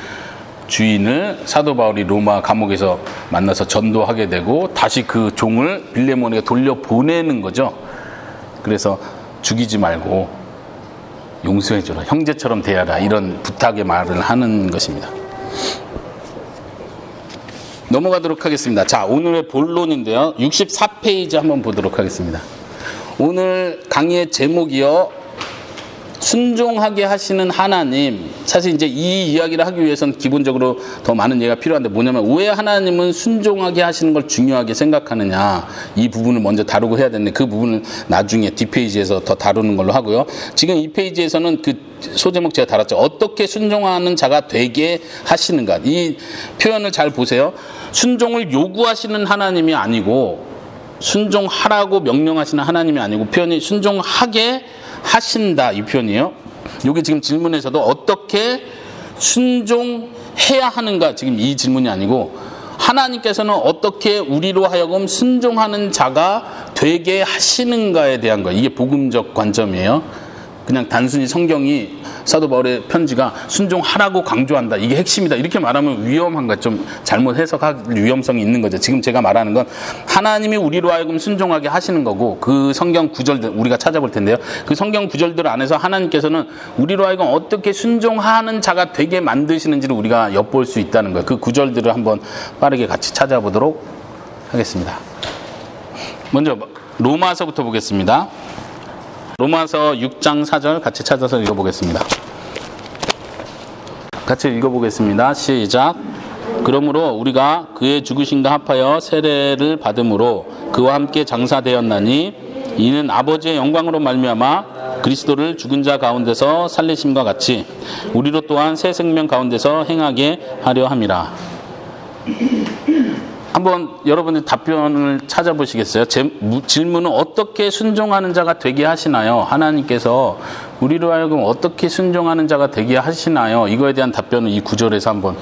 주인을 사도 바울이 로마 감옥에서 만나서 전도하게 되고 다시 그 종을 빌레몬에게 돌려보내는 거죠. 그래서 죽이지 말고 용서해줘라, 형제처럼 대하라, 이런 부탁의 말을 하는 것입니다. 넘어가도록 하겠습니다. 자, 오늘의 본론인데요. 64페이지 한번 보도록 하겠습니다. 오늘 강의의 제목이요. 순종하게 하시는 하나님. 사실 이제 이 이야기를 하기 위해서는 기본적으로 더 많은 얘기가 필요한데 뭐냐면 왜 하나님은 순종하게 하시는 걸 중요하게 생각하느냐. 이 부분을 먼저 다루고 해야 되는데 그 부분을 나중에 뒷페이지에서 더 다루는 걸로 하고요. 지금 이 페이지에서는 그 소제목 제가 달았죠. 어떻게 순종하는 자가 되게 하시는가. 이 표현을 잘 보세요. 순종을 요구하시는 하나님이 아니고 순종하라고 명령하시는 하나님이 아니고 표현이 순종하게 하신다 이 표현이에요. 여기 지금 질문에서도 어떻게 순종해야 하는가 지금 이 질문이 아니고 하나님께서는 어떻게 우리로 하여금 순종하는 자가 되게 하시는가에 대한 거예요. 이게 복음적 관점이에요. 그냥 단순히 성경이 사도 바울의 편지가 순종하라고 강조한다. 이게 핵심이다. 이렇게 말하면 위험한가 좀 잘못 해석할 위험성이 있는 거죠. 지금 제가 말하는 건 하나님이 우리로 하여금 순종하게 하시는 거고 그 성경 구절들 우리가 찾아볼 텐데요. 그 성경 구절들 안에서 하나님께서는 우리로 하여금 어떻게 순종하는 자가 되게 만드시는지를 우리가 엿볼 수 있다는 거예요. 그 구절들을 한번 빠르게 같이 찾아보도록 하겠습니다. 먼저 로마서부터 보겠습니다. 로마서 6장 4절 같이 찾아서 읽어보겠습니다. 같이 읽어보겠습니다. 시작. 그러므로 우리가 그의 죽으심과 합하여 세례를 받음으로 그와 함께 장사되었나니 이는 아버지의 영광으로 말미암아 그리스도를 죽은 자 가운데서 살리심과 같이 우리로 또한 새 생명 가운데서 행하게 하려 함이라. 한번 여러분들 답변을 찾아보시겠어요? 질문은 어떻게 순종하는 자가 되게 하시나요? 하나님께서 우리로 하여금 어떻게 순종하는 자가 되게 하시나요? 이거에 대한 답변을 이 구절에서 한번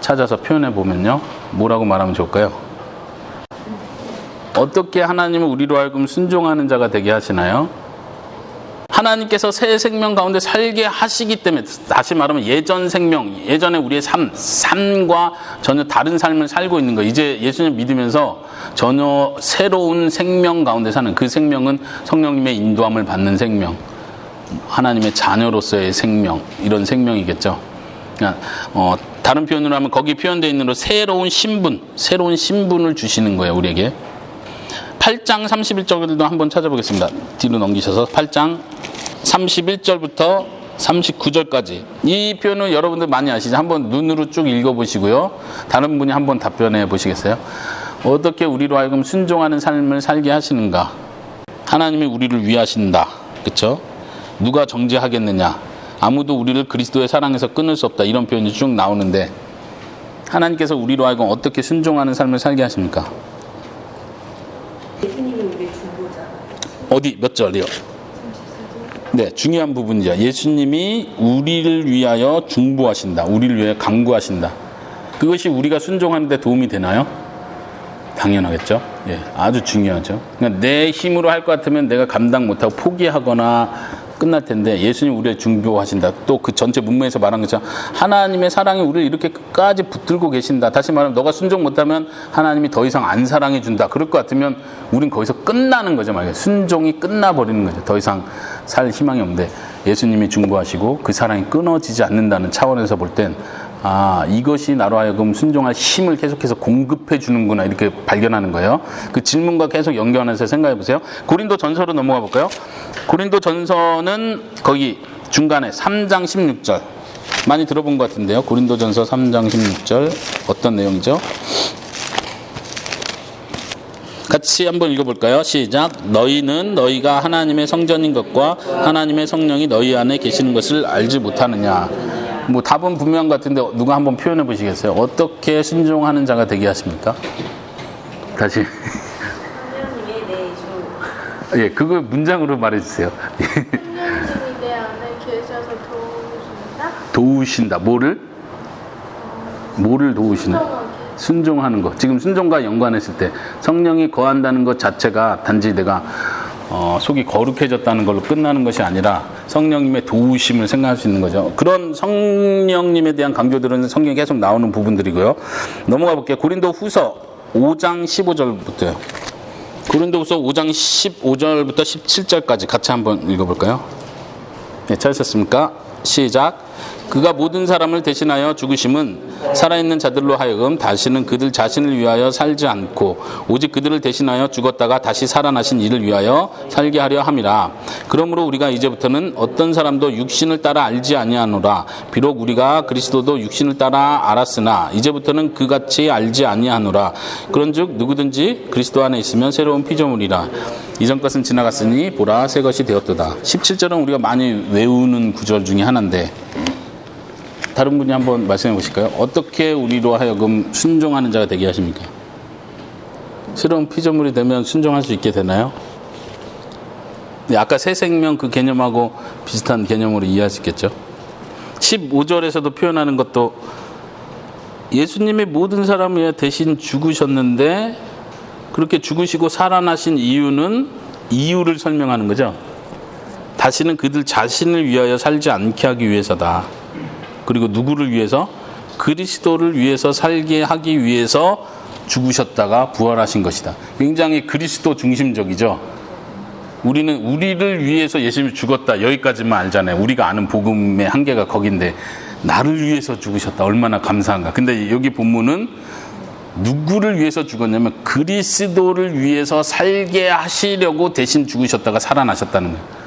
찾아서 표현해 보면요. 뭐라고 말하면 좋을까요? 어떻게 하나님은 우리로 하여금 순종하는 자가 되게 하시나요? 하나님께서 새 생명 가운데 살게 하시기 때문에 다시 말하면 예전 생명, 예전에 우리의 삶과 전혀 다른 삶을 살고 있는 거예요. 이제 예수님 믿으면서 전혀 새로운 생명 가운데 사는 그 생명은 성령님의 인도함을 받는 생명, 하나님의 자녀로서의 생명, 이런 생명이겠죠. 그러니까 다른 표현으로 하면 거기 표현되어 있는 대로 새로운 신분을 주시는 거예요, 우리에게. 8장 31절도 한번 찾아보겠습니다. 뒤로 넘기셔서 8장 31절부터 39절까지 이 표현은 여러분들 많이 아시죠? 한번 눈으로 쭉 읽어보시고요. 다른 분이 한번 답변해 보시겠어요? 어떻게 우리로 하여금 순종하는 삶을 살게 하시는가? 하나님이 우리를 위하신다. 그렇죠? 누가 정죄하겠느냐? 아무도 우리를 그리스도의 사랑에서 끊을 수 없다. 이런 표현이 쭉 나오는데 하나님께서 우리로 하여금 어떻게 순종하는 삶을 살게 하십니까? 예수님이 우리의 중보자. 어디 몇 절이요? 34절. 네, 중요한 부분이죠. 예수님이 우리를 위하여 중보하신다. 우리를 위하여 간구하신다. 그것이 우리가 순종하는 데 도움이 되나요? 당연하겠죠. 예, 아주 중요하죠. 그러니까 내 힘으로 할 것 같으면 내가 감당 못하고 포기하거나 끝날 텐데 예수님 우리를 중보하신다. 또 그 전체 문맥에서 말한 것처럼 하나님의 사랑이 우리를 이렇게 끝까지 붙들고 계신다. 다시 말하면 너가 순종 못하면 하나님이 더 이상 안 사랑해 준다. 그럴 것 같으면 우린 거기서 끝나는 거죠. 말이에요. 순종이 끝나버리는 거죠. 더 이상 살 희망이 없는데 예수님이 중보하시고 그 사랑이 끊어지지 않는다는 차원에서 볼 땐 이것이 나로 하여금 순종할 힘을 계속해서 공급해 주는구나 이렇게 발견하는 거예요. 그 질문과 계속 연결해서 생각해 보세요. 고린도 전서로 넘어가 볼까요? 고린도 전서는 거기 중간에 3장 16절 많이 들어본 것 같은데요. 고린도 전서 3장 16절 어떤 내용이죠? 같이 한번 읽어볼까요? 시작. 너희는 너희가 하나님의 성전인 것과 하나님의 성령이 너희 안에 계시는 것을 알지 못하느냐. 뭐 답은 분명한 것 같은데 누가 한번 표현해 보시겠어요? 어떻게 순종하는 자가 되게 하십니까? 다시. 하나님의 내주. 예, 그거 문장으로 말해주세요. 성령님이 내 안에 계셔서 도우신다? 도우신다. 뭐를 도우시나? 순종하는 것. 지금 순종과 연관했을 때 성령이 거한다는 것 자체가 단지 내가 속이 거룩해졌다는 걸로 끝나는 것이 아니라 성령님의 도우심을 생각할 수 있는 거죠. 그런 성령님에 대한 강조들은 성경에 계속 나오는 부분들이고요. 넘어가 볼게요. 고린도 후서 5장 15절부터요. 고린도 후서 5장 15절부터 17절까지 같이 한번 읽어볼까요? 네, 찾으셨습니까? 시작. 그가 모든 사람을 대신하여 죽으심은 살아있는 자들로 하여금 다시는 그들 자신을 위하여 살지 않고 오직 그들을 대신하여 죽었다가 다시 살아나신 이를 위하여 살게 하려 함이라. 그러므로 우리가 이제부터는 어떤 사람도 육신을 따라 알지 아니하노라. 비록 우리가 그리스도도 육신을 따라 알았으나 이제부터는 그같이 알지 아니하노라. 그런즉 누구든지 그리스도 안에 있으면 새로운 피조물이라. 이전 것은 지나갔으니 보라 새 것이 되었도다. 17절은 우리가 많이 외우는 구절 중에 하나인데 다른 분이 한번 말씀해 보실까요? 어떻게 우리로 하여금 순종하는 자가 되게 하십니까? 새로운 피조물이 되면 순종할 수 있게 되나요? 네, 아까 새 생명 그 개념하고 비슷한 개념으로 이해할 수 있겠죠? 15절에서도 표현하는 것도 예수님이 모든 사람을 위해 대신 죽으셨는데 그렇게 죽으시고 살아나신 이유를 설명하는 거죠. 다시는 그들 자신을 위하여 살지 않게 하기 위해서다. 그리고 누구를 위해서? 그리스도를 위해서 살게 하기 위해서 죽으셨다가 부활하신 것이다. 굉장히 그리스도 중심적이죠. 우리는 우리를 위해서 예수님이 죽었다. 여기까지만 알잖아요. 우리가 아는 복음의 한계가 거긴데 나를 위해서 죽으셨다. 얼마나 감사한가. 근데 여기 본문은 누구를 위해서 죽었냐면 그리스도를 위해서 살게 하시려고 대신 죽으셨다가 살아나셨다는 거예요.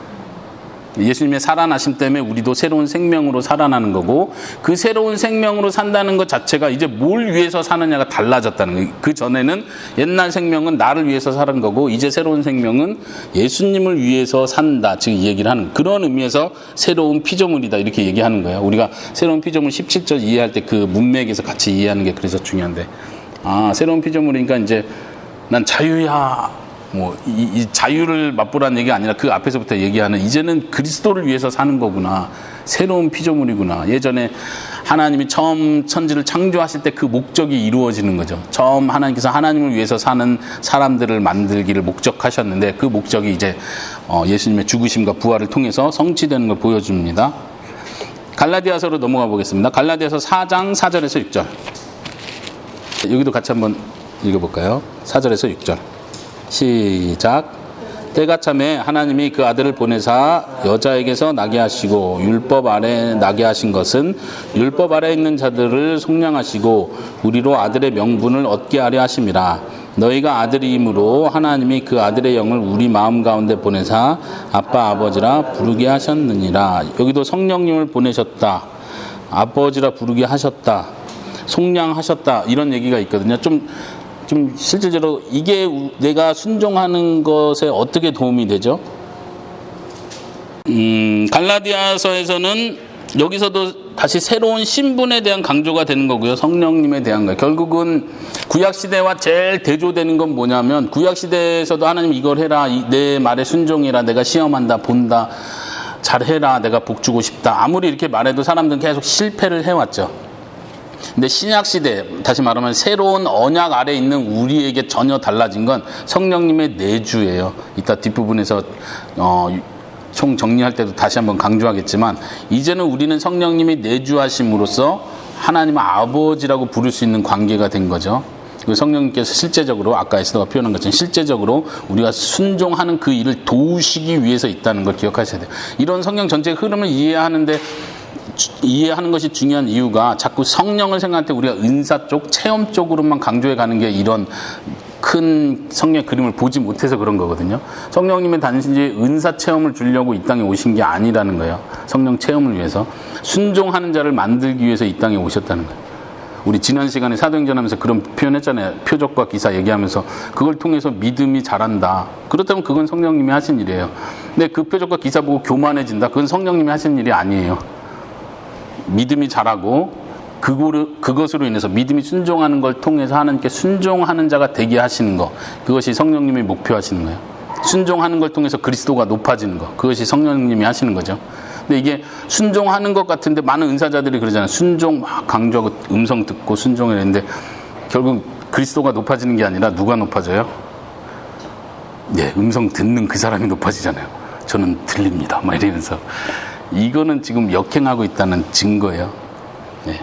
예수님의 살아나심 때문에 우리도 새로운 생명으로 살아나는 거고 그 새로운 생명으로 산다는 것 자체가 이제 뭘 위해서 사느냐가 달라졌다는 거예요. 그 전에는 옛날 생명은 나를 위해서 사는 거고 이제 새로운 생명은 예수님을 위해서 산다. 지금 이 얘기를 하는 그런 의미에서 새로운 피조물이다 이렇게 얘기하는 거예요. 우리가 새로운 피조물 17절 이해할 때 그 문맥에서 같이 이해하는 게 그래서 중요한데 새로운 피조물이니까 이제 난 자유야. 이 자유를 맛보라는 얘기가 아니라 그 앞에서부터 얘기하는 이제는 그리스도를 위해서 사는 거구나. 새로운 피조물이구나. 예전에 하나님이 처음 천지를 창조하실 때 그 목적이 이루어지는 거죠. 처음 하나님께서 하나님을 위해서 사는 사람들을 만들기를 목적하셨는데 그 목적이 이제 예수님의 죽으심과 부활을 통해서 성취되는 걸 보여줍니다. 갈라디아서로 넘어가 보겠습니다. 갈라디아서 4장 4절에서 6절. 여기도 같이 한번 읽어볼까요? 4절에서 6절. 시작. 때가 참에 하나님이 그 아들을 보내사 여자에게서 나게 하시고 율법 아래 나게 하신 것은 율법 아래 있는 자들을 속량하시고 우리로 아들의 명분을 얻게 하려 하심이라. 너희가 아들이므로 하나님이 그 아들의 영을 우리 마음 가운데 보내사 아빠 아버지라 부르게 하셨느니라. 여기도 성령님을 보내셨다. 아버지라 부르게 하셨다. 속량하셨다. 이런 얘기가 있거든요. 좀 실질적으로 이게 내가 순종하는 것에 어떻게 도움이 되죠? 갈라디아서에서는 여기서도 다시 새로운 신분에 대한 강조가 되는 거고요. 성령님에 대한 거예요. 결국은 구약시대와 제일 대조되는 건 뭐냐면 구약시대에서도 하나님 이걸 해라. 내 말에 순종해라. 내가 시험한다. 본다. 잘해라. 내가 복 주고 싶다. 아무리 이렇게 말해도 사람들은 계속 실패를 해왔죠. 근데 신약시대, 다시 말하면 새로운 언약 아래 있는 우리에게 전혀 달라진 건 성령님의 내주예요. 이따 뒷부분에서 총 정리할 때도 다시 한번 강조하겠지만 이제는 우리는 성령님이 내주하심으로써 하나님 아버지라고 부를 수 있는 관계가 된 거죠. 성령님께서 실제적으로 아까 에스더가 표현한 것처럼 실제적으로 우리가 순종하는 그 일을 도우시기 위해서 있다는 걸 기억하셔야 돼요. 이런 성령 전체의 흐름을 이해하는 것이 중요한 이유가 자꾸 성령을 생각할 때 우리가 은사 쪽, 체험 쪽으로만 강조해 가는 게 이런 큰 성령의 그림을 보지 못해서 그런 거거든요. 성령님은 단지 은사 체험을 주려고 이 땅에 오신 게 아니라는 거예요. 성령 체험을 위해서 순종하는 자를 만들기 위해서 이 땅에 오셨다는 거예요. 우리 지난 시간에 사도행전 하면서 그런 표현했잖아요. 표적과 기사 얘기하면서 그걸 통해서 믿음이 자란다. 그렇다면 그건 성령님이 하신 일이에요. 근데 그 표적과 기사 보고 교만해진다. 그건 성령님이 하신 일이 아니에요. 믿음이 자라고 그것으로 인해서 믿음이 순종하는 걸 통해서 하나님께 순종하는 자가 되게 하시는 거. 그것이 성령님이 목표하시는 거예요. 순종하는 걸 통해서 그리스도가 높아지는 거. 그것이 성령님이 하시는 거죠. 근데 이게 순종하는 것 같은데 많은 은사자들이 그러잖아요. 순종 막 강조하고 음성 듣고 순종을 했는데 결국 그리스도가 높아지는 게 아니라 누가 높아져요? 네, 음성 듣는 그 사람이 높아지잖아요. 저는 들립니다. 막 이러면서. 이거는 지금 역행하고 있다는 증거예요. 네.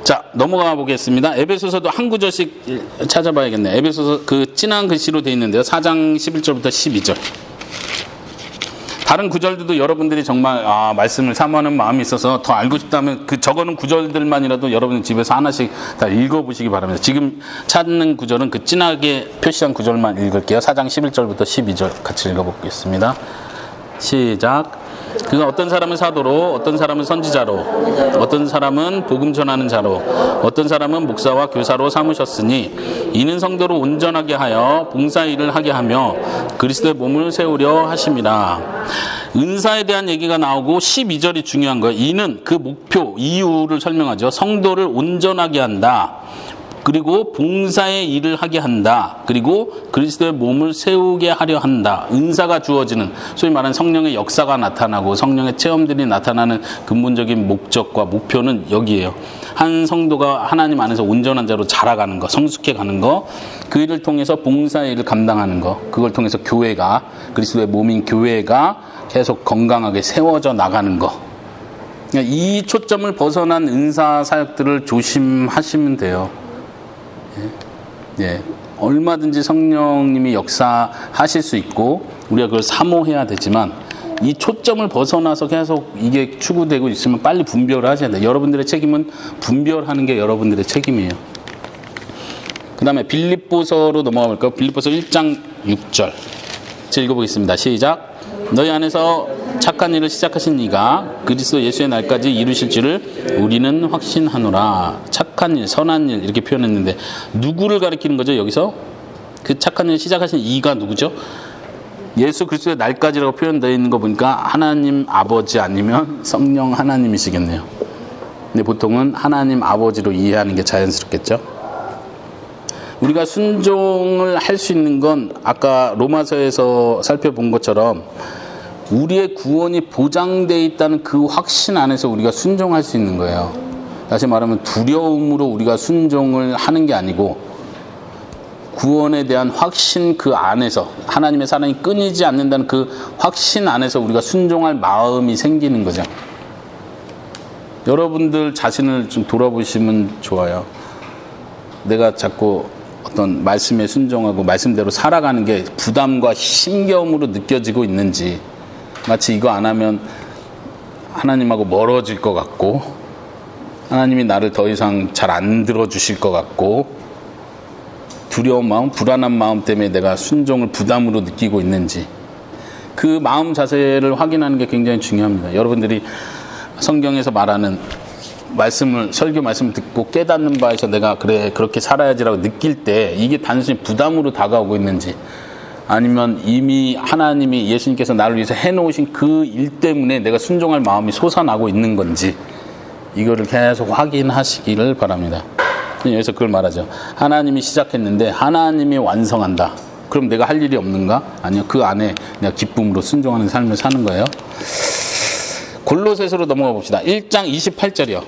자, 넘어가 보겠습니다. 에베소서도 한 구절씩 찾아봐야겠네요. 에베소서 그 진한 글씨로 되어 있는데요. 4장 11절부터 12절. 다른 구절들도 여러분들이 정말 말씀을 사모하는 마음이 있어서 더 알고 싶다면 그 적어놓은 구절들만이라도 여러분 집에서 하나씩 다 읽어보시기 바랍니다. 지금 찾는 구절은 그 진하게 표시한 구절만 읽을게요. 4장 11절부터 12절 같이 읽어보겠습니다. 시작. 그가 어떤 사람은 사도로, 어떤 사람은 선지자로, 어떤 사람은 복음 전하는 자로, 어떤 사람은 목사와 교사로 삼으셨으니 이는 성도를 온전하게 하여 봉사 일을 하게 하며 그리스도의 몸을 세우려 하심이라. 은사에 대한 얘기가 나오고 12절이 중요한 거예요. 이는 그 목표, 이유를 설명하죠. 성도를 온전하게 한다. 그리고 봉사의 일을 하게 한다. 그리고 그리스도의 몸을 세우게 하려 한다. 은사가 주어지는, 소위 말하는 성령의 역사가 나타나고 성령의 체험들이 나타나는 근본적인 목적과 목표는 여기에요. 한 성도가 하나님 안에서 온전한 자로 자라가는 거, 성숙해 가는 거, 그 일을 통해서 봉사의 일을 감당하는 거, 그걸 통해서 교회가, 그리스도의 몸인 교회가 계속 건강하게 세워져 나가는 거. 이 초점을 벗어난 은사 사역들을 조심하시면 돼요. 예, 얼마든지 성령님이 역사하실 수 있고 우리가 그걸 사모해야 되지만 이 초점을 벗어나서 계속 이게 추구되고 있으면 빨리 분별을 하셔야 돼요. 여러분들의 책임은 분별하는 게 여러분들의 책임이에요. 그 다음에 빌립보서로 넘어가 볼까요? 빌립보서 1장 6절 읽어보겠습니다. 시작. 너희 안에서 착한 일을 시작하신 이가 그리스도 예수의 날까지 이루실 줄을 우리는 확신하노라. 착한 일, 선한 일 이렇게 표현했는데 누구를 가리키는 거죠? 여기서 그 착한 일을 시작하신 이가 누구죠? 예수 그리스도의 날까지라고 표현되어 있는 거 보니까 하나님 아버지 아니면 성령 하나님이시겠네요. 근데 보통은 하나님 아버지로 이해하는 게 자연스럽겠죠? 우리가 순종을 할 수 있는 건 아까 로마서에서 살펴본 것처럼 우리의 구원이 보장되어 있다는 그 확신 안에서 우리가 순종할 수 있는 거예요. 다시 말하면 두려움으로 우리가 순종을 하는 게 아니고 구원에 대한 확신 그 안에서 하나님의 사랑이 끊이지 않는다는 그 확신 안에서 우리가 순종할 마음이 생기는 거죠. 여러분들 자신을 좀 돌아보시면 좋아요. 내가 자꾸 어떤 말씀에 순종하고 말씀대로 살아가는 게 부담과 힘겨움으로 느껴지고 있는지, 마치 이거 안 하면 하나님하고 멀어질 것 같고 하나님이 나를 더 이상 잘 안 들어주실 것 같고 두려운 마음, 불안한 마음 때문에 내가 순종을 부담으로 느끼고 있는지, 그 마음 자세를 확인하는 게 굉장히 중요합니다. 여러분들이 성경에서 말하는 설교 말씀을 듣고 깨닫는 바에서 내가 그래 그렇게 살아야지라고 느낄 때 이게 단순히 부담으로 다가오고 있는지, 아니면 이미 하나님이 예수님께서 나를 위해서 해놓으신 그 일 때문에 내가 순종할 마음이 솟아나고 있는 건지, 이거를 계속 확인하시기를 바랍니다. 여기서 그걸 말하죠. 하나님이 시작했는데 하나님이 완성한다. 그럼 내가 할 일이 없는가? 아니요. 그 안에 내가 기쁨으로 순종하는 삶을 사는 거예요. 골로새서로 넘어가 봅시다. 1장 28절이요.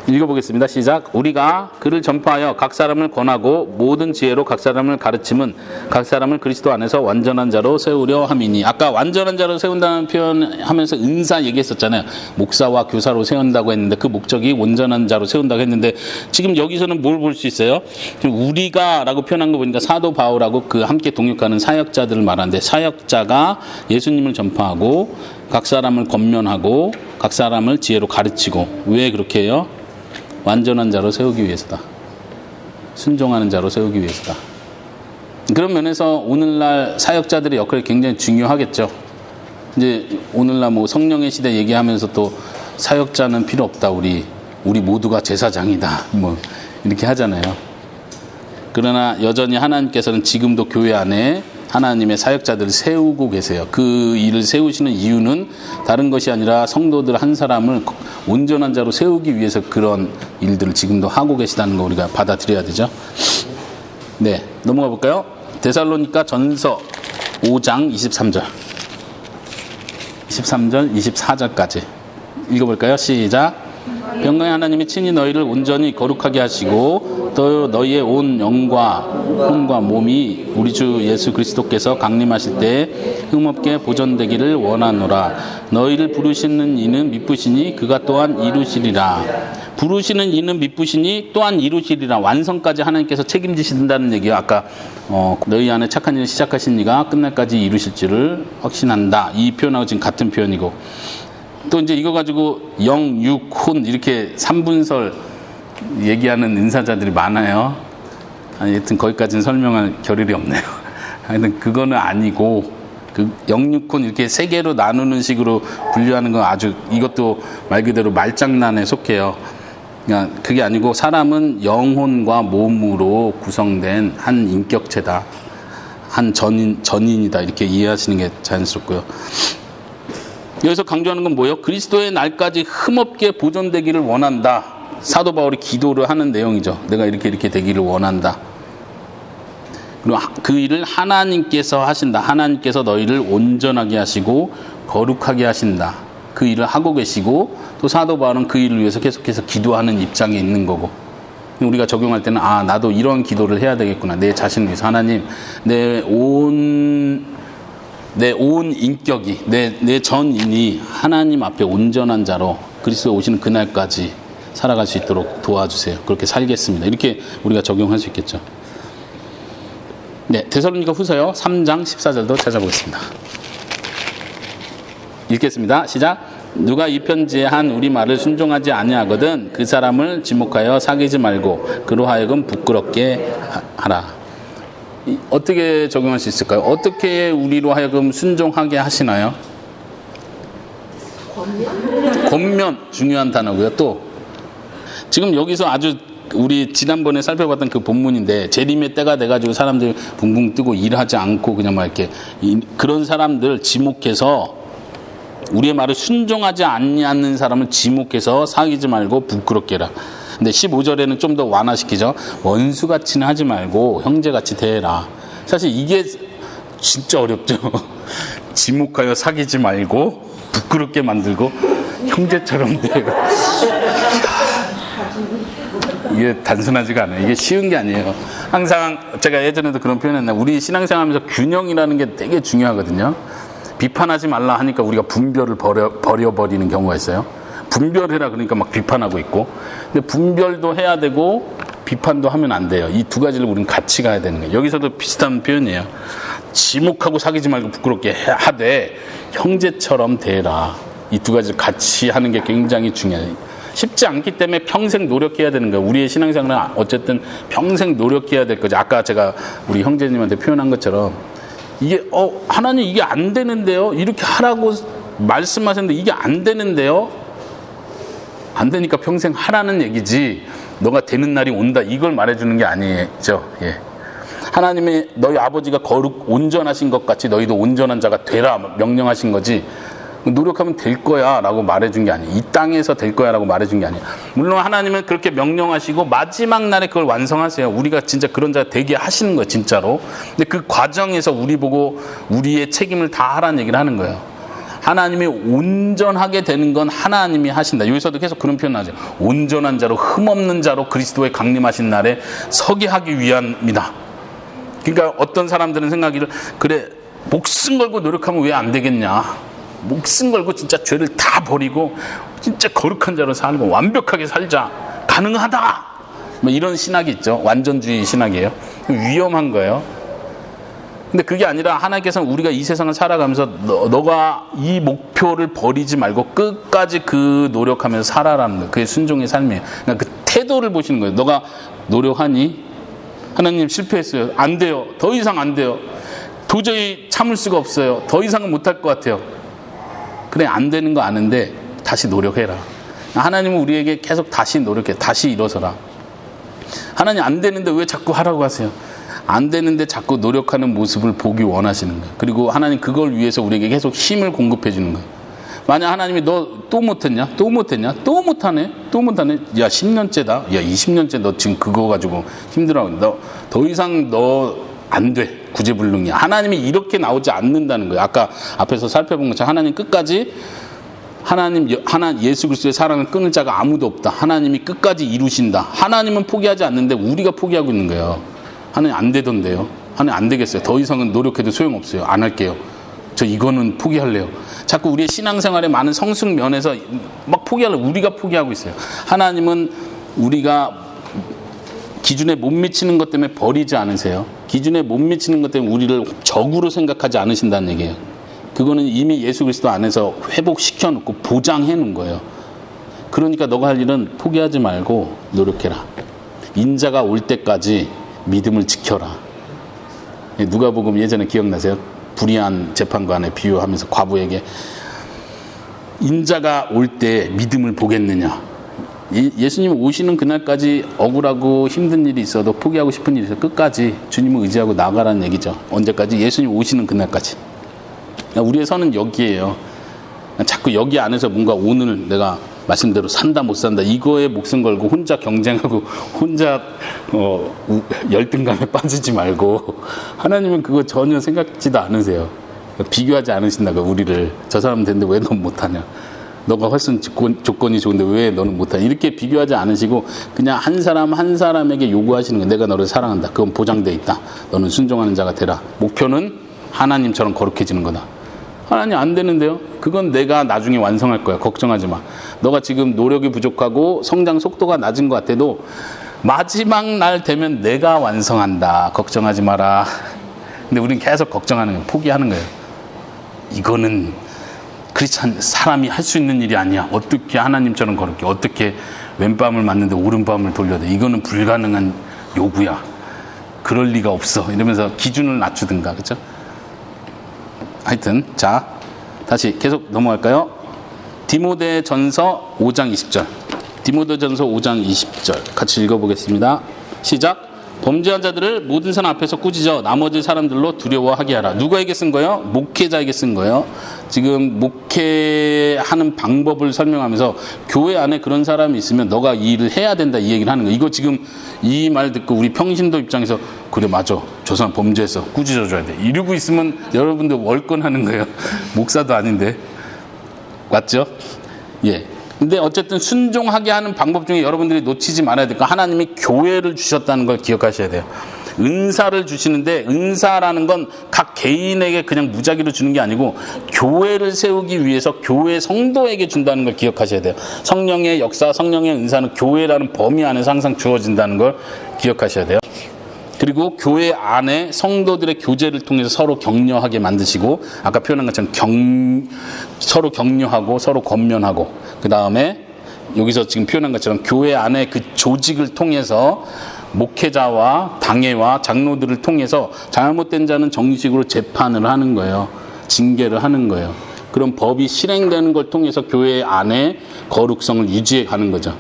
읽어보겠습니다. 시작. 우리가 그를 전파하여 각 사람을 권하고 모든 지혜로 각 사람을 가르침은 각 사람을 그리스도 안에서 완전한 자로 세우려 함이니. 아까 완전한 자로 세운다는 표현하면서 은사 얘기했었잖아요. 목사와 교사로 세운다고 했는데 그 목적이 온전한 자로 세운다고 했는데 지금 여기서는 뭘 볼 수 있어요? 우리가 라고 표현한 거 보니까 사도 바울하고 그 함께 동역하는 사역자들을 말하는데, 사역자가 예수님을 전파하고 각 사람을 권면하고 각 사람을 지혜로 가르치고. 왜 그렇게 해요? 완전한 자로 세우기 위해서다. 순종하는 자로 세우기 위해서다. 그런 면에서 오늘날 사역자들의 역할이 굉장히 중요하겠죠. 이제 오늘날 뭐 성령의 시대 얘기하면서 또 사역자는 필요 없다 우리. 우리 모두가 제사장이다. 뭐 이렇게 하잖아요. 그러나 여전히 하나님께서는 지금도 교회 안에 하나님의 사역자들을 세우고 계세요. 그 일을 세우시는 이유는 다른 것이 아니라 성도들 한 사람을 온전한 자로 세우기 위해서 그런 일들을 지금도 하고 계시다는 거 우리가 받아들여야 되죠. 네, 넘어가 볼까요? 데살로니가 전서 5장 23절 23절 24절까지 읽어볼까요? 시작. 평강의 하나님이 친히 너희를 온전히 거룩하게 하시고 또 너희의 온 영과 혼과 몸이 우리 주 예수 그리스도께서 강림하실 때 흠없게 보존되기를 원하노라. 너희를 부르시는 이는 미쁘시니 그가 또한 이루시리라. 부르시는 이는 미쁘시니 또한 이루시리라. 완성까지 하나님께서 책임지신다는 얘기예요. 아까 너희 안에 착한 일을 시작하신 이가 끝날까지 이루실 줄을 확신한다. 이 표현하고 지금 같은 표현이고, 또 이제 이거 가지고 영, 육, 혼 이렇게 3분설 얘기하는 은사자들이 많아요. 하여튼 거기까지는 설명할 겨를이 없네요. 하여튼 그거는 아니고, 그 영, 육, 혼 이렇게 세 개로 나누는 식으로 분류하는 건 아주, 이것도 말 그대로 말장난에 속해요. 그러니까 그게 아니고 사람은 영혼과 몸으로 구성된 한 인격체다. 한 전인이다. 이렇게 이해하시는 게 자연스럽고요. 여기서 강조하는 건 뭐예요? 그리스도의 날까지 흠없게 보존되기를 원한다. 사도 바울이 기도를 하는 내용이죠. 내가 이렇게 되기를 원한다. 그리고 그 일을 하나님께서 하신다. 하나님께서 너희를 온전하게 하시고 거룩하게 하신다. 그 일을 하고 계시고, 또 사도 바울은 그 일을 위해서 계속해서 기도하는 입장에 있는 거고, 우리가 적용할 때는 나도 이런 기도를 해야 되겠구나. 내 자신을 위해서. 하나님, 내 온 인격이, 내 전인이 하나님 앞에 온전한 자로 그리스도에 오시는 그날까지 살아갈 수 있도록 도와주세요. 그렇게 살겠습니다. 이렇게 우리가 적용할 수 있겠죠. 네, 데살로니가 후서요 3장 14절도 찾아보겠습니다. 읽겠습니다. 시작. 누가 이 편지에 한 우리 말을 순종하지 아니하거든 그 사람을 지목하여 사귀지 말고 그로 하여금 부끄럽게 하라. 어떻게 적용할 수 있을까요? 어떻게 우리로 하여금 순종하게 하시나요? 권면 중요한 단어고요. 또 지금 여기서 아주 우리 지난번에 살펴봤던 그 본문인데, 재림의 때가 돼가지고 사람들 붕붕 뜨고 일하지 않고 그냥 막 이렇게 그런 사람들 지목해서, 우리의 말을 순종하지 않는 사람을 지목해서 사귀지 말고 부끄럽게 해라. 근데 15절에는 좀 더 완화시키죠. 원수같이는 하지 말고 형제같이 대해라. 사실 이게 진짜 어렵죠. 지목하여 사귀지 말고 부끄럽게 만들고 형제처럼 대해라. 이게 단순하지가 않아요. 이게 쉬운 게 아니에요. 항상 제가 예전에도 그런 표현했는데, 우리 신앙생활하면서 균형이라는 게 되게 중요하거든요. 비판하지 말라 하니까 우리가 분별을 버려버리는 경우가 있어요. 분별해라 그러니까 막 비판하고 있고, 근데 분별도 해야 되고 비판도 하면 안 돼요. 이 두 가지를 우리는 같이 가야 되는 거예요. 여기서도 비슷한 표현이에요. 지목하고 사귀지 말고 부끄럽게 하되 형제처럼 대해라. 이 두 가지를 같이 하는 게 굉장히 중요해요. 쉽지 않기 때문에 평생 노력해야 되는 거예요. 우리의 신앙생활은 어쨌든 평생 노력해야 될 거죠. 아까 제가 우리 형제님한테 표현한 것처럼, 이게 하나님 이게 안 되는데요, 이렇게 하라고 말씀하셨는데 이게 안 되는데요, 안 되니까 평생 하라는 얘기지, 너가 되는 날이 온다 이걸 말해주는 게 아니죠. 예. 하나님의 너희 아버지가 온전하신 것 같이 너희도 온전한 자가 되라 명령하신 거지, 노력하면 될 거야 라고 말해준 게 아니에요. 이 땅에서 될 거야 라고 말해준 게 아니에요. 물론 하나님은 그렇게 명령하시고 마지막 날에 그걸 완성하세요. 우리가 진짜 그런 자가 되게 하시는 거예요, 진짜로. 근데 그 과정에서 우리 보고 우리의 책임을 다 하라는 얘기를 하는 거예요. 하나님이 온전하게 되는 건 하나님이 하신다. 여기서도 계속 그런 표현 나죠. 온전한 자로, 흠없는 자로 그리스도의 강림하신 날에 서게 하기 위함이다. 그러니까 어떤 사람들은 생각하기를, 그래 목숨 걸고 노력하면 왜 안 되겠냐, 목숨 걸고 진짜 죄를 다 버리고 진짜 거룩한 자로 살고 완벽하게 살자, 가능하다, 뭐 이런 신학이 있죠. 완전주의 신학이에요. 위험한 거예요. 근데 그게 아니라 하나님께서는 우리가 이 세상을 살아가면서 너가 이 목표를 버리지 말고 끝까지 그 노력하면서 살아라는 거예요. 그게 순종의 삶이에요. 그러니까 그 태도를 보시는 거예요. 너가 노력하니? 하나님 실패했어요. 안 돼요. 더 이상 안 돼요. 도저히 참을 수가 없어요. 더 이상은 못할 것 같아요. 그래, 안 되는 거 아는데 다시 노력해라. 하나님은 우리에게 계속 다시 노력해. 다시 일어서라. 하나님 안 되는데 왜 자꾸 하라고 하세요? 안 되는데 자꾸 노력하는 모습을 보기 원하시는 거예요. 그리고 하나님 그걸 위해서 우리에게 계속 힘을 공급해 주는 거예요. 만약 하나님이 너 또 못했냐? 또 못했냐? 또 못하네? 또 못하네? 야 10년째다. 야 20년째 너 지금 그거 가지고 힘들어하고 너 더 이상 너 안 돼. 구제불능이야. 하나님이 이렇게 나오지 않는다는 거예요. 아까 앞에서 살펴본 것처럼 하나님 끝까지 예수 그리스도의 사랑을 끊을 자가 아무도 없다. 하나님이 끝까지 이루신다. 하나님은 포기하지 않는데 우리가 포기하고 있는 거예요. 하나님 안 되던데요. 하나님 안 되겠어요. 더 이상은 노력해도 소용없어요. 안 할게요. 저 이거는 포기할래요. 자꾸 우리의 신앙생활의 많은 성숙 면에서 막 포기하려고 우리가 포기하고 있어요. 하나님은 우리가 기준에 못 미치는 것 때문에 버리지 않으세요. 기준에 못 미치는 것 때문에 우리를 적으로 생각하지 않으신다는 얘기예요. 그거는 이미 예수 그리스도 안에서 회복시켜 놓고 보장해 놓은 거예요. 그러니까 너가 할 일은 포기하지 말고 노력해라. 인자가 올 때까지 믿음을 지켜라. 누가복음 예전에 기억나세요? 불의한 재판관에 비유하면서 과부에게 인자가 올 때 믿음을 보겠느냐. 예수님 오시는 그날까지 억울하고 힘든 일이 있어도 포기하고 싶은 일이 있어도 끝까지 주님을 의지하고 나가라는 얘기죠. 언제까지? 예수님 오시는 그날까지. 우리의 선은 여기에요. 자꾸 여기 안에서 뭔가 오늘 내가 말씀대로 산다 못 산다 이거에 목숨 걸고 혼자 경쟁하고 혼자 열등감에 빠지지 말고 하나님은 그거 전혀 생각지도 않으세요. 비교하지 않으신다고 우리를 저 사람 되는데 왜 넌 못하냐. 너가 훨씬 조건이 좋은데 왜 너는 못하냐. 이렇게 비교하지 않으시고 그냥 한 사람 한 사람에게 요구하시는 거예요. 내가 너를 사랑한다. 그건 보장돼 있다. 너는 순종하는 자가 되라. 목표는 하나님처럼 거룩해지는 거다. 하나님 안 되는데요? 그건 내가 나중에 완성할 거야. 걱정하지 마. 너가 지금 노력이 부족하고 성장 속도가 낮은 것 같아도 마지막 날 되면 내가 완성한다. 걱정하지 마라. 근데 우린 계속 걱정하는 거예요. 포기하는 거예요. 이거는 크리스찬 사람이 할 수 있는 일이 아니야. 어떻게 하나님처럼 거룩해. 어떻게 왼밤을 맞는데 오른밤을 돌려야 돼. 이거는 불가능한 요구야. 그럴 리가 없어. 이러면서 기준을 낮추든가. 그렇죠? 하여튼 자 다시 계속 넘어갈까요? 디모데전서 5장 20절. 디모데전서 5장 20절 같이 읽어보겠습니다. 시작. 범죄한 자들을 모든 사람 앞에서 꾸짖어 나머지 사람들로 두려워하게 하라. 누구에게 쓴 거예요? 목회자에게 쓴 거예요. 지금 목회하는 방법을 설명하면서 교회 안에 그런 사람이 있으면 너가 이 일을 해야 된다 이 얘기를 하는 거예요. 이거 지금 이 말 듣고 우리 평신도 입장에서 그래 맞아 저 사람 범죄했어 꾸짖어 줘야 돼 이러고 있으면 여러분들 월권하는 거예요. 목사도 아닌데 맞죠? 예. 근데 어쨌든 순종하게 하는 방법 중에 여러분들이 놓치지 말아야 될 거 하나님이 교회를 주셨다는 걸 기억하셔야 돼요. 은사를 주시는데 은사라는 건 각 개인에게 그냥 무작위로 주는 게 아니고 교회를 세우기 위해서 교회 성도에게 준다는 걸 기억하셔야 돼요. 성령의 역사, 성령의 은사는 교회라는 범위 안에서 항상 주어진다는 걸 기억하셔야 돼요. 그리고 교회 안에 성도들의 교제를 통해서 서로 격려하게 만드시고 아까 표현한 것처럼 서로 격려하고 서로 권면하고 그 다음에 여기서 지금 표현한 것처럼 교회 안에 그 조직을 통해서 목회자와 당회와 장로들을 통해서 잘못된 자는 정식으로 재판을 하는 거예요. 징계를 하는 거예요. 그런 법이 실행되는 걸 통해서 교회 안에 거룩성을 유지해 가는 거죠.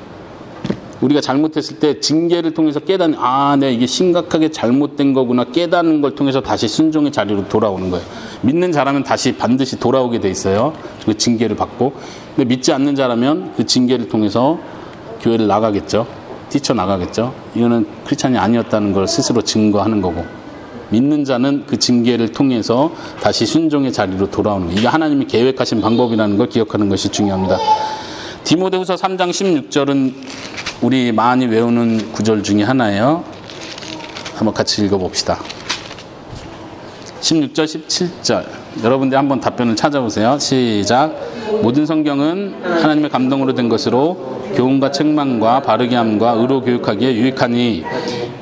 우리가 잘못했을 때 징계를 통해서 깨닫는 내가 이게 심각하게 잘못된 거구나 깨닫는 걸 통해서 다시 순종의 자리로 돌아오는 거예요. 믿는 자라면 다시 반드시 돌아오게 돼 있어요. 그 징계를 받고. 근데 믿지 않는 자라면 그 징계를 통해서 교회를 나가겠죠. 뛰쳐나가겠죠. 이거는 크리스찬이 아니었다는 걸 스스로 증거하는 거고 믿는 자는 그 징계를 통해서 다시 순종의 자리로 돌아오는 거예요. 이게 하나님이 계획하신 방법이라는 걸 기억하는 것이 중요합니다. 디모데후서 3장 16절은 우리 많이 외우는 구절 중에 하나예요. 한번 같이 읽어봅시다. 16절, 17절. 여러분들 한번 답변을 찾아보세요. 시작. 모든 성경은 하나님의 감동으로 된 것으로 교훈과 책망과 바르게 함과 의로 교육하기에 유익하니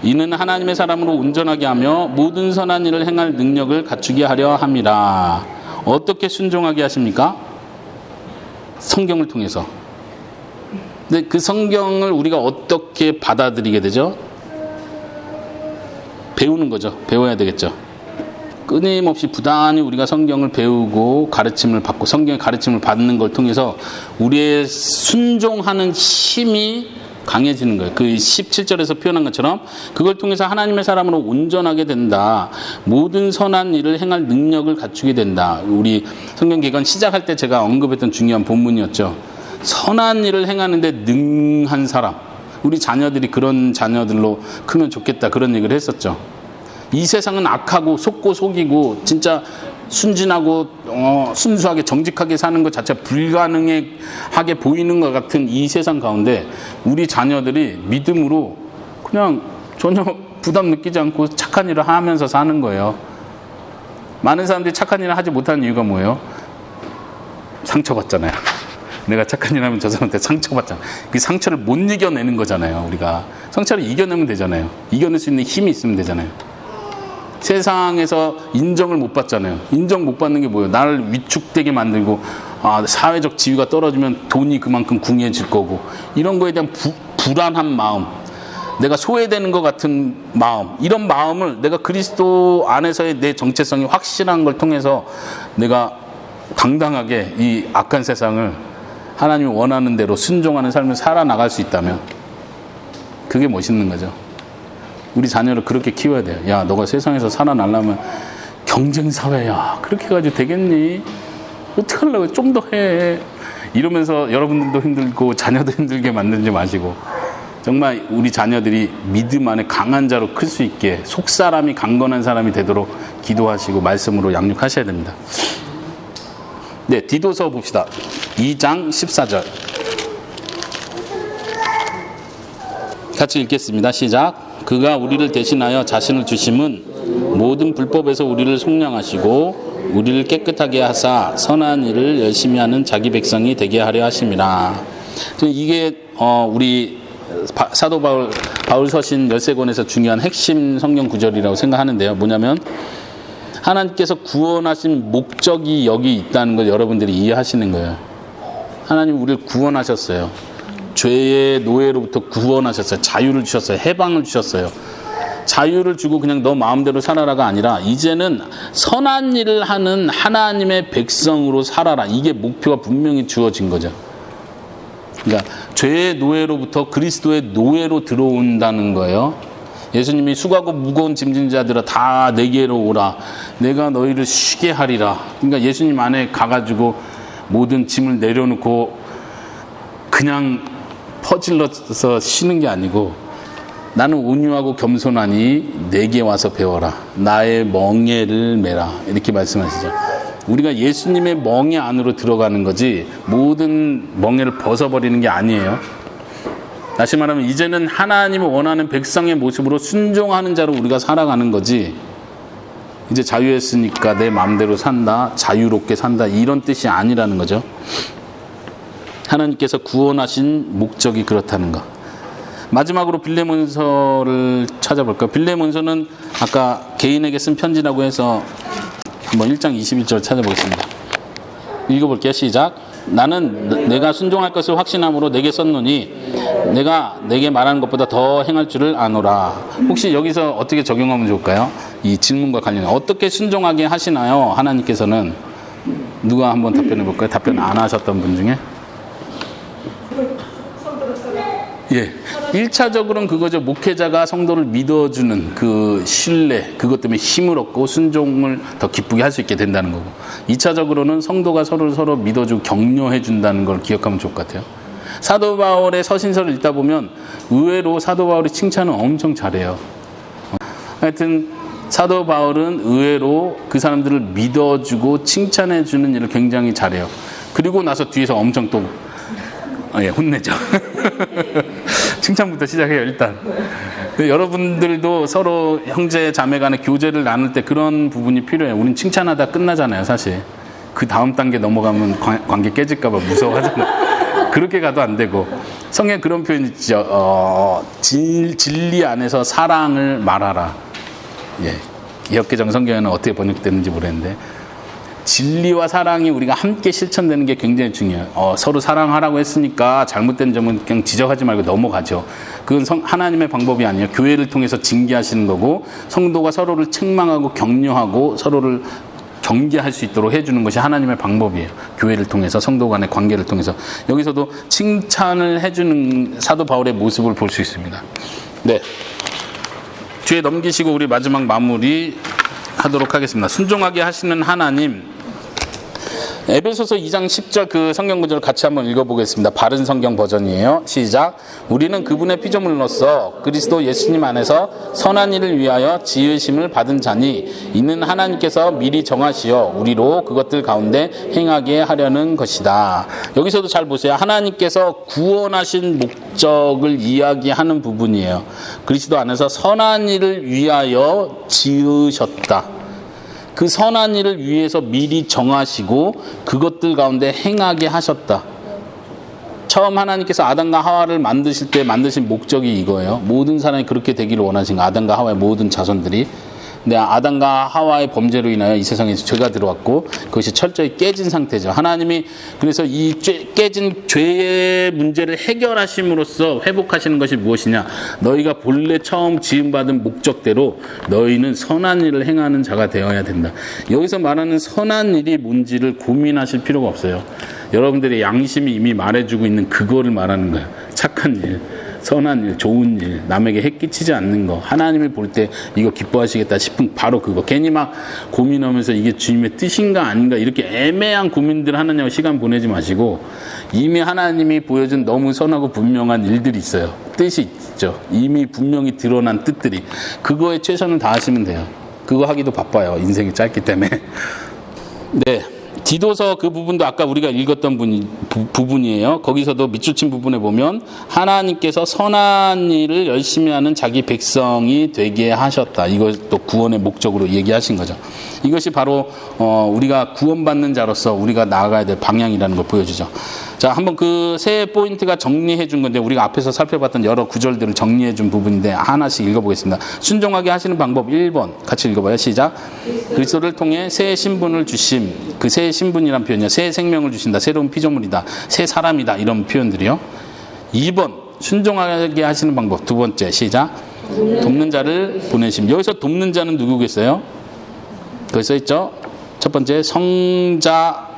이는 하나님의 사람으로 온전하게 하며 모든 선한 일을 행할 능력을 갖추게 하려 함이라. 어떻게 순종하게 하십니까? 성경을 통해서. 근데 그 성경을 우리가 어떻게 받아들이게 되죠? 배우는 거죠. 배워야 되겠죠. 끊임없이 부단히 우리가 성경을 배우고 가르침을 받고 성경의 가르침을 받는 걸 통해서 우리의 순종하는 힘이 강해지는 거예요. 그 17절에서 표현한 것처럼 그걸 통해서 하나님의 사람으로 온전하게 된다. 모든 선한 일을 행할 능력을 갖추게 된다. 우리 성경개관 시작할 때 제가 언급했던 중요한 본문이었죠. 선한 일을 행하는데 능한 사람. 우리 자녀들이 그런 자녀들로 크면 좋겠다. 그런 얘기를 했었죠. 이 세상은 악하고 속고 속이고 진짜 순진하고 순수하게 정직하게 사는 것 자체가 불가능하게 보이는 것 같은 이 세상 가운데 우리 자녀들이 믿음으로 그냥 전혀 부담 느끼지 않고 착한 일을 하면서 사는 거예요. 많은 사람들이 착한 일을 하지 못하는 이유가 뭐예요? 상처받잖아요. 내가 착한 일 하면 저 사람한테 상처받잖아. 그 상처를 못 이겨내는 거잖아요. 우리가 상처를 이겨내면 되잖아요. 이겨낼 수 있는 힘이 있으면 되잖아요. 세상에서 인정을 못 받잖아요. 인정 못 받는 게 뭐예요? 나를 위축되게 만들고 사회적 지위가 떨어지면 돈이 그만큼 궁해질 거고 이런 거에 대한 불안한 마음, 내가 소외되는 것 같은 마음, 이런 마음을 내가 그리스도 안에서의 내 정체성이 확실한 걸 통해서 내가 당당하게 이 악한 세상을 하나님이 원하는 대로 순종하는 삶을 살아나갈 수 있다면 그게 멋있는 거죠. 우리 자녀를 그렇게 키워야 돼요. 야, 너가 세상에서 살아나려면 경쟁사회야. 그렇게 해가지고 되겠니? 어떻게 하려고 좀 더 해. 이러면서 여러분들도 힘들고 자녀도 힘들게 만들지 마시고 정말 우리 자녀들이 믿음 안에 강한 자로 클 수 있게 속사람이 강건한 사람이 되도록 기도하시고 말씀으로 양육하셔야 됩니다. 네, 디도서 봅시다. 2장 14절. 같이 읽겠습니다. 시작. 그가 우리를 대신하여 자신을 주심은 모든 불법에서 우리를 속량하시고 우리를 깨끗하게 하사 선한 일을 열심히 하는 자기 백성이 되게 하려 하심이라. 이게 우리 사도 바울 서신 13권에서 중요한 핵심 성경 구절이라고 생각하는데요. 뭐냐면 하나님께서 구원하신 목적이 여기 있다는 걸 여러분들이 이해하시는 거예요. 하나님 우리를 구원하셨어요. 죄의 노예로부터 구원하셨어요. 자유를 주셨어요. 해방을 주셨어요. 자유를 주고 그냥 너 마음대로 살아라가 아니라 이제는 선한 일을 하는 하나님의 백성으로 살아라. 이게 목표가 분명히 주어진 거죠. 그러니까 죄의 노예로부터 그리스도의 노예로 들어온다는 거예요. 예수님이 수고하고 무거운 짐진 자들아 다 내게로 오라. 내가 너희를 쉬게 하리라. 그러니까 예수님 안에 가가지고 모든 짐을 내려놓고 그냥 퍼질러서 쉬는 게 아니고 나는 온유하고 겸손하니 내게 와서 배워라. 나의 멍에를 메라. 이렇게 말씀하시죠. 우리가 예수님의 멍에 안으로 들어가는 거지 모든 멍에를 벗어버리는 게 아니에요. 다시 말하면 이제는 하나님을 원하는 백성의 모습으로 순종하는 자로 우리가 살아가는 거지 이제 자유했으니까 내 마음대로 산다, 자유롭게 산다 이런 뜻이 아니라는 거죠. 하나님께서 구원하신 목적이 그렇다는 것. 마지막으로 빌레몬서를 찾아볼까요? 빌레몬서는 아까 개인에게 쓴 편지라고 해서 한번 1장 21절 찾아보겠습니다. 읽어볼게요. 시작. 나는 내가 순종할 것을 확신함으로 내게 썼노니 내가 내게 말하는 것보다 더 행할 줄을 아노라. 혹시 여기서 어떻게 적용하면 좋을까요? 이 질문과 관련해 어떻게 순종하게 하시나요? 하나님께서는 누가 한번 답변해 볼까요? 답변 안 하셨던 분 중에? 예. 1차적으로는 그거죠. 목회자가 성도를 믿어주는 그 신뢰, 그것 때문에 힘을 얻고 순종을 더 기쁘게 할 수 있게 된다는 거고 2차적으로는 성도가 서로 믿어주고 격려해 준다는 걸 기억하면 좋을 것 같아요. 사도 바울의 서신서를 읽다 보면 의외로 사도 바울이 칭찬을 엄청 잘해요. 하여튼 사도 바울은 의외로 그 사람들을 믿어주고 칭찬해 주는 일을 굉장히 잘해요. 그리고 나서 뒤에서 엄청 또 혼내죠. 칭찬부터 시작해요. 일단 여러분들도 서로 형제 자매 간에 교제를 나눌 때 그런 부분이 필요해요. 우린 칭찬하다 끝나잖아요. 사실 그 다음 단계 넘어가면 관계 깨질까 봐 무서워하잖아요. 그렇게 가도 안 되고 성경에 그런 표현이 있죠. 진리 안에서 사랑을 말하라. 예. 기억개정 성경에는 어떻게 번역됐는지 모르겠는데 진리와 사랑이 우리가 함께 실천되는 게 굉장히 중요해요. 서로 사랑하라고 했으니까 잘못된 점은 그냥 지적하지 말고 넘어가죠. 그건 하나님의 방법이 아니에요. 교회를 통해서 징계하시는 거고, 성도가 서로를 책망하고 격려하고 서로를 경계할 수 있도록 해주는 것이 하나님의 방법이에요. 교회를 통해서, 성도 간의 관계를 통해서. 여기서도 칭찬을 해주는 사도 바울의 모습을 볼 수 있습니다. 네, 뒤에 넘기시고 우리 마지막 마무리 하도록 하겠습니다. 순종하게 하시는 하나님. 에베소서 2장 10절 그 성경 구절을 같이 한번 읽어보겠습니다. 바른 성경 버전이에요. 시작. 우리는 그분의 피조물로서 그리스도 예수님 안에서 선한 일을 위하여 지으심을 받은 자니 이는 하나님께서 미리 정하시어 우리로 그것들 가운데 행하게 하려는 것이다. 여기서도 잘 보세요. 하나님께서 구원하신 목적을 이야기하는 부분이에요. 그리스도 안에서 선한 일을 위하여 지으셨다. 그 선한 일을 위해서 미리 정하시고 그것들 가운데 행하게 하셨다. 처음 하나님께서 아담과 하와를 만드실 때 만드신 목적이 이거예요. 모든 사람이 그렇게 되기를 원하신 거예요. 아담과 하와의 모든 자손들이. 근데 아담과 하와의 범죄로 인하여 이 세상에 죄가 들어왔고 그것이 철저히 깨진 상태죠. 하나님이 그래서 이 깨진 죄의 문제를 해결하심으로써 회복하시는 것이 무엇이냐. 너희가 본래 처음 지음받은 목적대로 너희는 선한 일을 행하는 자가 되어야 된다. 여기서 말하는 선한 일이 뭔지를 고민하실 필요가 없어요. 여러분들의 양심이 이미 말해주고 있는 그거를 말하는 거예요. 착한 일, 선한 일, 좋은 일, 남에게 해끼치지 않는 거. 하나님이 볼 때 이거 기뻐하시겠다 싶은 바로 그거. 괜히 막 고민하면서 이게 주님의 뜻인가 아닌가 이렇게 애매한 고민들 하느냐고 시간 보내지 마시고 이미 하나님이 보여준 너무 선하고 분명한 일들이 있어요. 뜻이 있죠. 이미 분명히 드러난 뜻들이. 그거에 최선을 다하시면 돼요. 그거 하기도 바빠요. 인생이 짧기 때문에. 네. 디도서 그 부분도 아까 우리가 읽었던 부분이에요. 거기서도 밑줄 친 부분에 보면 하나님께서 선한 일을 열심히 하는 자기 백성이 되게 하셨다. 이것도 구원의 목적으로 얘기하신 거죠. 이것이 바로 우리가 구원받는 자로서 우리가 나아가야 될 방향이라는 걸 보여주죠. 자, 한번 그 세 포인트가 정리해 준 건데 우리가 앞에서 살펴봤던 여러 구절들을 정리해 준 부분인데 하나씩 읽어보겠습니다. 순종하게 하시는 방법 1번 같이 읽어봐요. 시작. 그리스도를 통해 새 신분을 주심. 그 새 신분이란 표현이요. 새 생명을 주신다. 새로운 피조물이다. 새 사람이다. 이런 표현들이요. 2번 순종하게 하시는 방법. 두 번째 시작. 돕는 자를 보내심. 여기서 돕는 자는 누구겠어요? 거기 써 있죠. 첫 번째 성자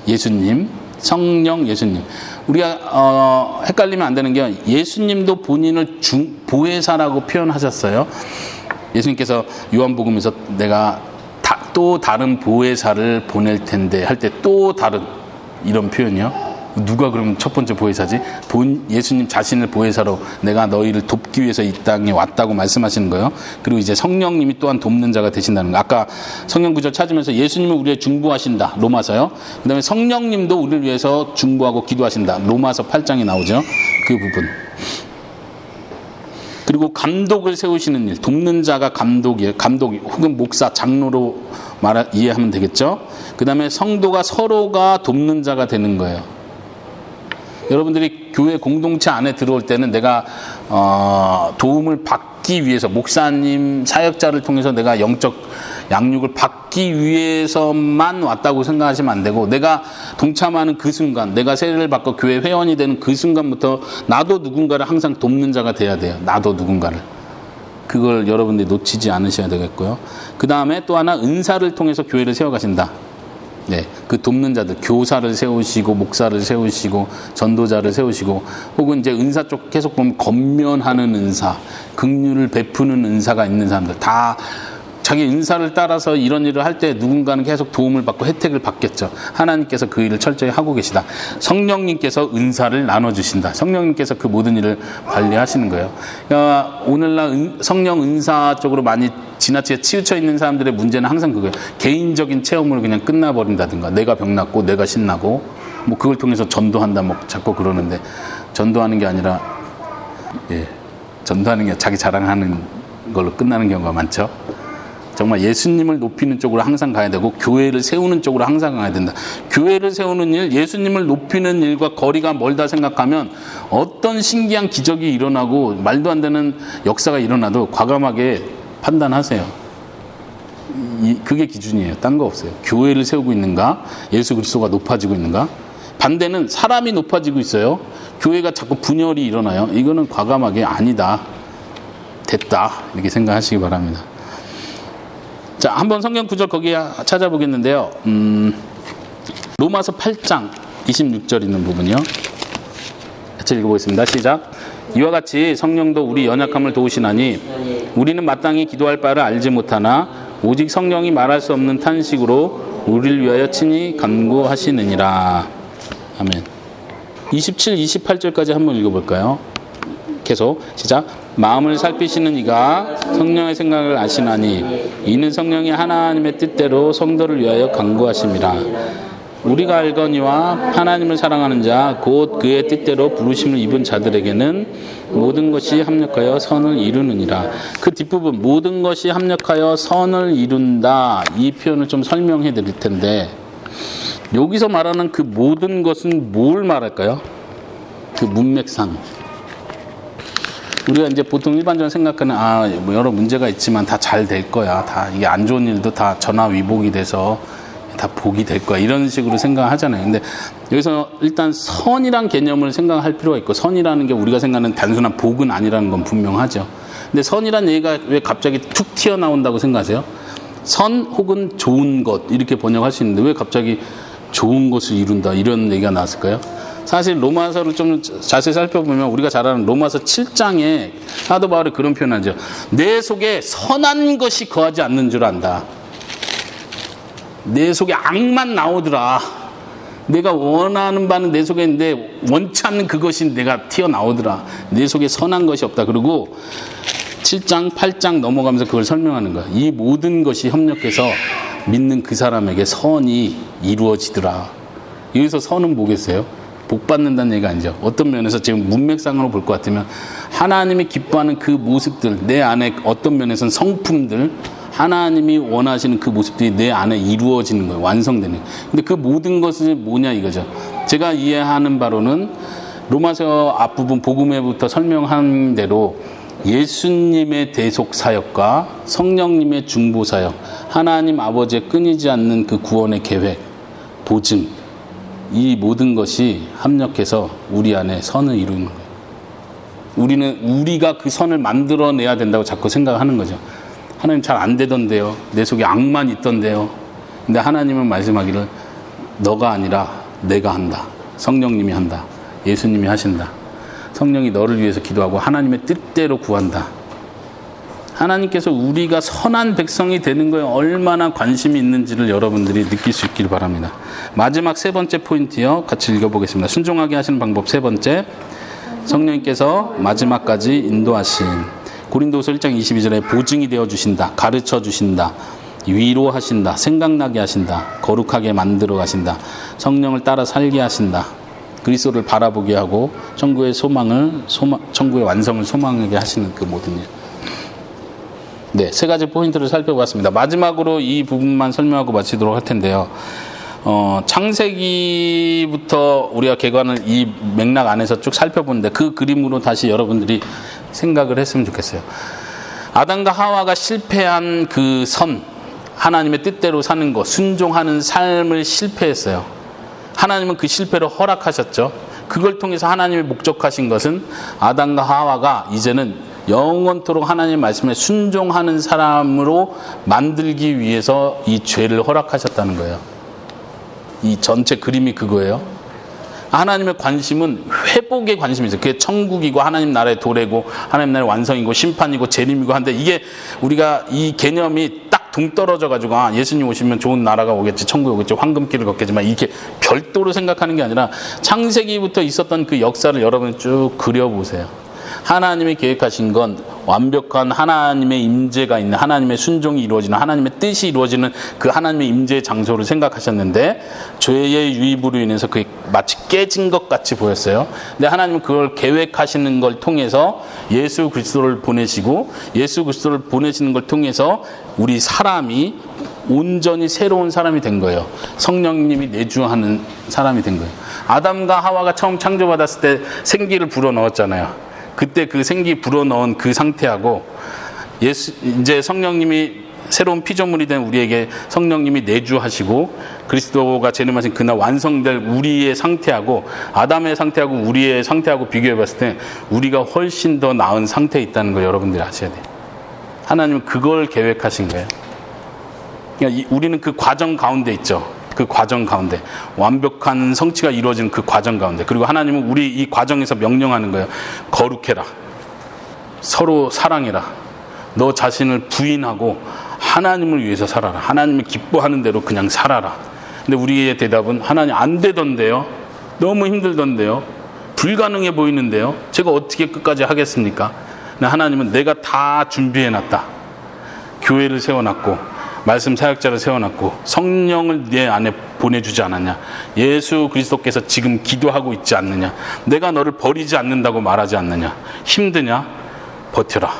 예수님, 성령 예수님. 우리가 헷갈리면 안 되는 게 예수님도 본인을 보혜사라고 표현하셨어요. 예수님께서 요한복음에서 내가 또 다른 보혜사를 보낼 텐데 할 때 또 다른 이런 표현이요. 누가 그럼 첫 번째 보혜사지? 예수님 자신을 보혜사로 내가 너희를 돕기 위해서 이 땅에 왔다고 말씀하시는 거예요. 그리고 이제 성령님이 또한 돕는 자가 되신다는 거. 아까 성령 구절 찾으면서 예수님은 우리의 중보하신다. 로마서요. 그 다음에 성령님도 우리를 위해서 중보하고 기도하신다. 로마서 8장에 나오죠. 그 부분. 그리고 감독을 세우시는 일. 돕는 자가 감독이에요. 감독이 혹은 목사, 장로로 이해하면 되겠죠. 그 다음에 성도가 서로가 돕는 자가 되는 거예요. 여러분들이 교회 공동체 안에 들어올 때는 내가 도움을 받기 위해서 목사님, 사역자를 통해서 내가 영적 양육을 받기 위해서만 왔다고 생각하시면 안 되고 내가 동참하는 그 순간, 내가 세례를 받고 교회 회원이 되는 그 순간부터 나도 누군가를 항상 돕는 자가 돼야 돼요. 나도 누군가를. 그걸 여러분들이 놓치지 않으셔야 되겠고요. 그 다음에 또 하나 은사를 통해서 교회를 세워가신다. 네, 그 돕는 자들, 교사를 세우시고 목사를 세우시고 전도자를 세우시고 혹은 이제 은사 쪽 계속 보면 건면하는 은사, 긍휼을 베푸는 은사가 있는 사람들 다 자기 은사를 따라서 이런 일을 할 때 누군가는 계속 도움을 받고 혜택을 받겠죠. 하나님께서 그 일을 철저히 하고 계시다. 성령님께서 은사를 나눠주신다. 성령님께서 그 모든 일을 관리하시는 거예요. 그러니까 오늘날 성령 은사 쪽으로 많이 지나치게 치우쳐 있는 사람들의 문제는 항상 그거예요. 개인적인 체험으로 그냥 끝나버린다든가 내가 병났고 내가 신나고 뭐 그걸 통해서 전도한다 뭐 자꾸 그러는데 전도하는 게 아니라 전도하는 게 자기 자랑하는 걸로 끝나는 경우가 많죠. 정말 예수님을 높이는 쪽으로 항상 가야 되고 교회를 세우는 쪽으로 항상 가야 된다. 교회를 세우는 일, 예수님을 높이는 일과 거리가 멀다 생각하면 어떤 신기한 기적이 일어나고 말도 안 되는 역사가 일어나도 과감하게 판단하세요. 그게 기준이에요. 딴 거 없어요. 교회를 세우고 있는가? 예수 그리스도가 높아지고 있는가? 반대는 사람이 높아지고 있어요. 교회가 자꾸 분열이 일어나요. 이거는 과감하게 아니다. 됐다. 이렇게 생각하시기 바랍니다. 자, 한번 성경 구절 거기에 찾아보겠는데요. 로마서 8장 26절 있는 부분이요. 같이 읽어보겠습니다. 시작. 이와 같이 성령도 우리 연약함을 도우시나니 우리는 마땅히 기도할 바를 알지 못하나 오직 성령이 말할 수 없는 탄식으로 우리를 위하여 친히 간구하시느니라. 아멘. 27, 28절까지 한번 읽어볼까요? 계속 시작. 마음을 살피시는 이가 성령의 생각을 아시나니 이는 성령이 하나님의 뜻대로 성도를 위하여 간구하심이라. 우리가 알거니와 하나님을 사랑하는 자 곧 그의 뜻대로 부르심을 입은 자들에게는 모든 것이 합력하여 선을 이루느니라. 그 뒷부분 모든 것이 합력하여 선을 이룬다, 이 표현을 좀 설명해 드릴 텐데, 여기서 말하는 그 모든 것은 뭘 말할까요? 그 문맥상. 우리가 이제 보통 일반적으로 생각하는 뭐 여러 문제가 있지만 다 잘 될 거야. 다 이게 안 좋은 일도 다 전화위복이 돼서 다 복이 될 거야. 이런 식으로 생각하잖아요. 근데 여기서 일단 선이란 개념을 생각할 필요가 있고, 선이라는 게 우리가 생각하는 단순한 복은 아니라는 건 분명하죠. 근데 선이란 얘기가 왜 갑자기 툭 튀어나온다고 생각하세요? 선 혹은 좋은 것 이렇게 번역할 수 있는데 왜 갑자기 좋은 것을 이룬다 이런 얘기가 나왔을까요? 사실 로마서를 좀 자세히 살펴보면 우리가 잘 아는 로마서 7장에 사도 바울이 그런 표현하죠. 내 속에 선한 것이 거하지 않는 줄 안다. 내 속에 악만 나오더라. 내가 원하는 바는 내 속에 있는데 원치 않는 그것이 내가 튀어나오더라. 내 속에 선한 것이 없다. 그리고 7장, 8장 넘어가면서 그걸 설명하는 거야. 이 모든 것이 협력해서 믿는 그 사람에게 선이 이루어지더라. 여기서 선은 뭐겠어요? 복 받는다는 얘기가 아니죠. 어떤 면에서 지금 문맥상으로 볼 것 같으면 하나님이 기뻐하는 그 모습들, 내 안에 어떤 면에서는 성품들, 하나님이 원하시는 그 모습들이 내 안에 이루어지는 거예요. 완성되는 거예요. 근데 그 모든 것이 뭐냐 이거죠. 제가 이해하는 바로는 로마서 앞부분 복음회부터 설명한 대로 예수님의 대속 사역과 성령님의 중보 사역, 하나님 아버지의 끊이지 않는 그 구원의 계획, 보증, 이 모든 것이 합력해서 우리 안에 선을 이루는 거예요. 우리가 그 선을 만들어내야 된다고 자꾸 생각하는 거죠. 하나님 잘 안 되던데요. 내 속에 악만 있던데요. 근데 하나님은 말씀하기를 너가 아니라 내가 한다. 성령님이 한다. 예수님이 하신다. 성령이 너를 위해서 기도하고 하나님의 뜻대로 구한다. 하나님께서 우리가 선한 백성이 되는 거에 얼마나 관심이 있는지를 여러분들이 느낄 수 있길 바랍니다. 마지막 세 번째 포인트요. 같이 읽어보겠습니다. 순종하게 하시는 방법 세 번째. 성령님께서 마지막까지 인도하심. 고린도서 1장 22절에 보증이 되어 주신다. 가르쳐 주신다. 위로하신다. 생각나게 하신다. 거룩하게 만들어 가신다. 성령을 따라 살게 하신다. 그리스도를 바라보게 하고 천국의 천국의 완성을 소망하게 하시는 그 모든 일. 네, 세 가지 포인트를 살펴봤습니다. 마지막으로 이 부분만 설명하고 마치도록 할 텐데요. 창세기부터 우리가 개관을 이 맥락 안에서 쭉 살펴보는데 그 그림으로 다시 여러분들이 생각을 했으면 좋겠어요. 아담과 하와가 실패한 그 선, 하나님의 뜻대로 사는 것, 순종하는 삶을 실패했어요. 하나님은 그 실패를 허락하셨죠. 그걸 통해서 하나님이 목적하신 것은 아담과 하와가 이제는 영원토록 하나님의 말씀에 순종하는 사람으로 만들기 위해서 이 죄를 허락하셨다는 거예요. 이 전체 그림이 그거예요. 하나님의 관심은 회복에 관심이 있어요. 그게 천국이고 하나님 나라의 도래고 하나님 나라의 완성이고 심판이고 재림이고 한데 이게 우리가 이 개념이 딱 동떨어져 가지고 예수님 오시면 좋은 나라가 오겠지, 천국이 오겠지, 황금길을 걷겠지만 이렇게 별도로 생각하는 게 아니라 창세기부터 있었던 그 역사를 여러분이 쭉 그려보세요. 하나님이 계획하신 건 완벽한 하나님의 임재가 있는, 하나님의 순종이 이루어지는, 하나님의 뜻이 이루어지는 그 하나님의 임재의 장소를 생각하셨는데 죄의 유입으로 인해서 그게 마치 깨진 것 같이 보였어요. 근데 하나님은 그걸 계획하시는 걸 통해서 예수 그리스도를 보내시고 예수 그리스도를 보내시는 걸 통해서 우리 사람이 온전히 새로운 사람이 된 거예요. 성령님이 내주하는 사람이 된 거예요. 아담과 하와가 처음 창조받았을 때 생기를 불어넣었잖아요. 그때 그 생기 불어넣은 그 상태하고 이제 성령님이 새로운 피조물이 된 우리에게 성령님이 내주하시고 그리스도가 재림하신 그날 완성될 우리의 상태하고 아담의 상태하고 우리의 상태하고 비교해 봤을 때 우리가 훨씬 더 나은 상태에 있다는 걸 여러분들이 아셔야 돼요. 하나님은 그걸 계획하신 거예요. 그러니까 우리는 그 과정 가운데 있죠. 그 과정 가운데 완벽한 성취가 이루어지는 그 과정 가운데, 그리고 하나님은 우리 이 과정에서 명령하는 거예요. 거룩해라, 서로 사랑해라, 너 자신을 부인하고 하나님을 위해서 살아라, 하나님을 기뻐하는 대로 그냥 살아라. 근데 우리의 대답은 하나님 안 되던데요, 너무 힘들던데요, 불가능해 보이는데요, 제가 어떻게 끝까지 하겠습니까? 근데 하나님은 내가 다 준비해놨다, 교회를 세워놨고 말씀 사역자를 세워놨고 성령을 내 안에 보내주지 않았냐, 예수 그리스도께서 지금 기도하고 있지 않느냐, 내가 너를 버리지 않는다고 말하지 않느냐, 힘드냐? 버텨라,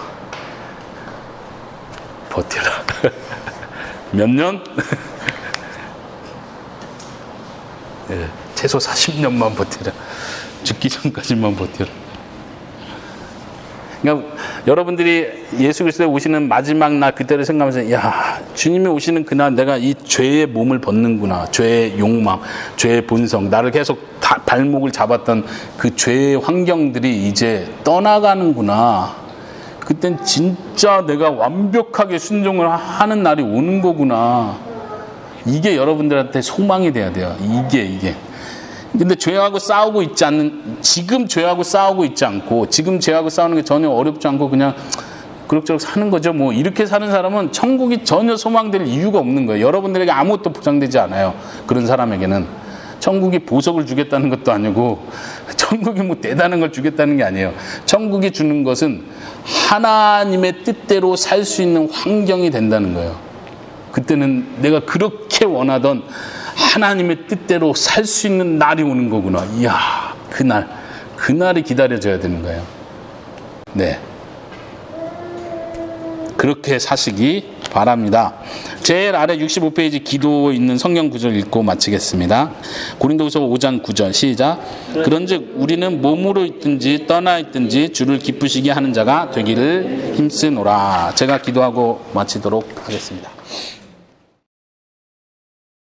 버텨라. 몇 년? 네, 최소 40년만 버텨라. 죽기 전까지만 버텨라. 그러니까 여러분들이 예수 그리스도에 오시는 마지막 날 그때를 생각하면서, 야, 주님이 오시는 그날 내가 이 죄의 몸을 벗는구나, 죄의 욕망, 죄의 본성, 나를 계속 발목을 잡았던 그 죄의 환경들이 이제 떠나가는구나, 그땐 진짜 내가 완벽하게 순종을 하는 날이 오는 거구나, 이게 여러분들한테 소망이 돼야 돼요. 이게. 근데 죄하고 싸우고 있지 않는, 지금 죄하고 싸우고 있지 않고, 지금 죄하고 싸우는 게 전혀 어렵지 않고 그냥 그럭저럭 사는 거죠. 뭐 이렇게 사는 사람은 천국이 전혀 소망될 이유가 없는 거예요. 여러분들에게 아무것도 보장되지 않아요. 그런 사람에게는 천국이 보석을 주겠다는 것도 아니고, 천국이 뭐 대단한 걸 주겠다는 게 아니에요. 천국이 주는 것은 하나님의 뜻대로 살 수 있는 환경이 된다는 거예요. 그때는 내가 그렇게 원하던 하나님의 뜻대로 살 수 있는 날이 오는 거구나. 이야, 그날이 기다려져야 되는 거예요. 네, 그렇게 사시기 바랍니다. 제일 아래 65페이지 기도 있는 성경 구절 읽고 마치겠습니다. 고린도후서 5장 9절 시작. 그런즉 우리는 몸으로 있든지 떠나 있든지 주를 기쁘시게 하는 자가 되기를 힘쓰노라. 제가 기도하고 마치도록 하겠습니다.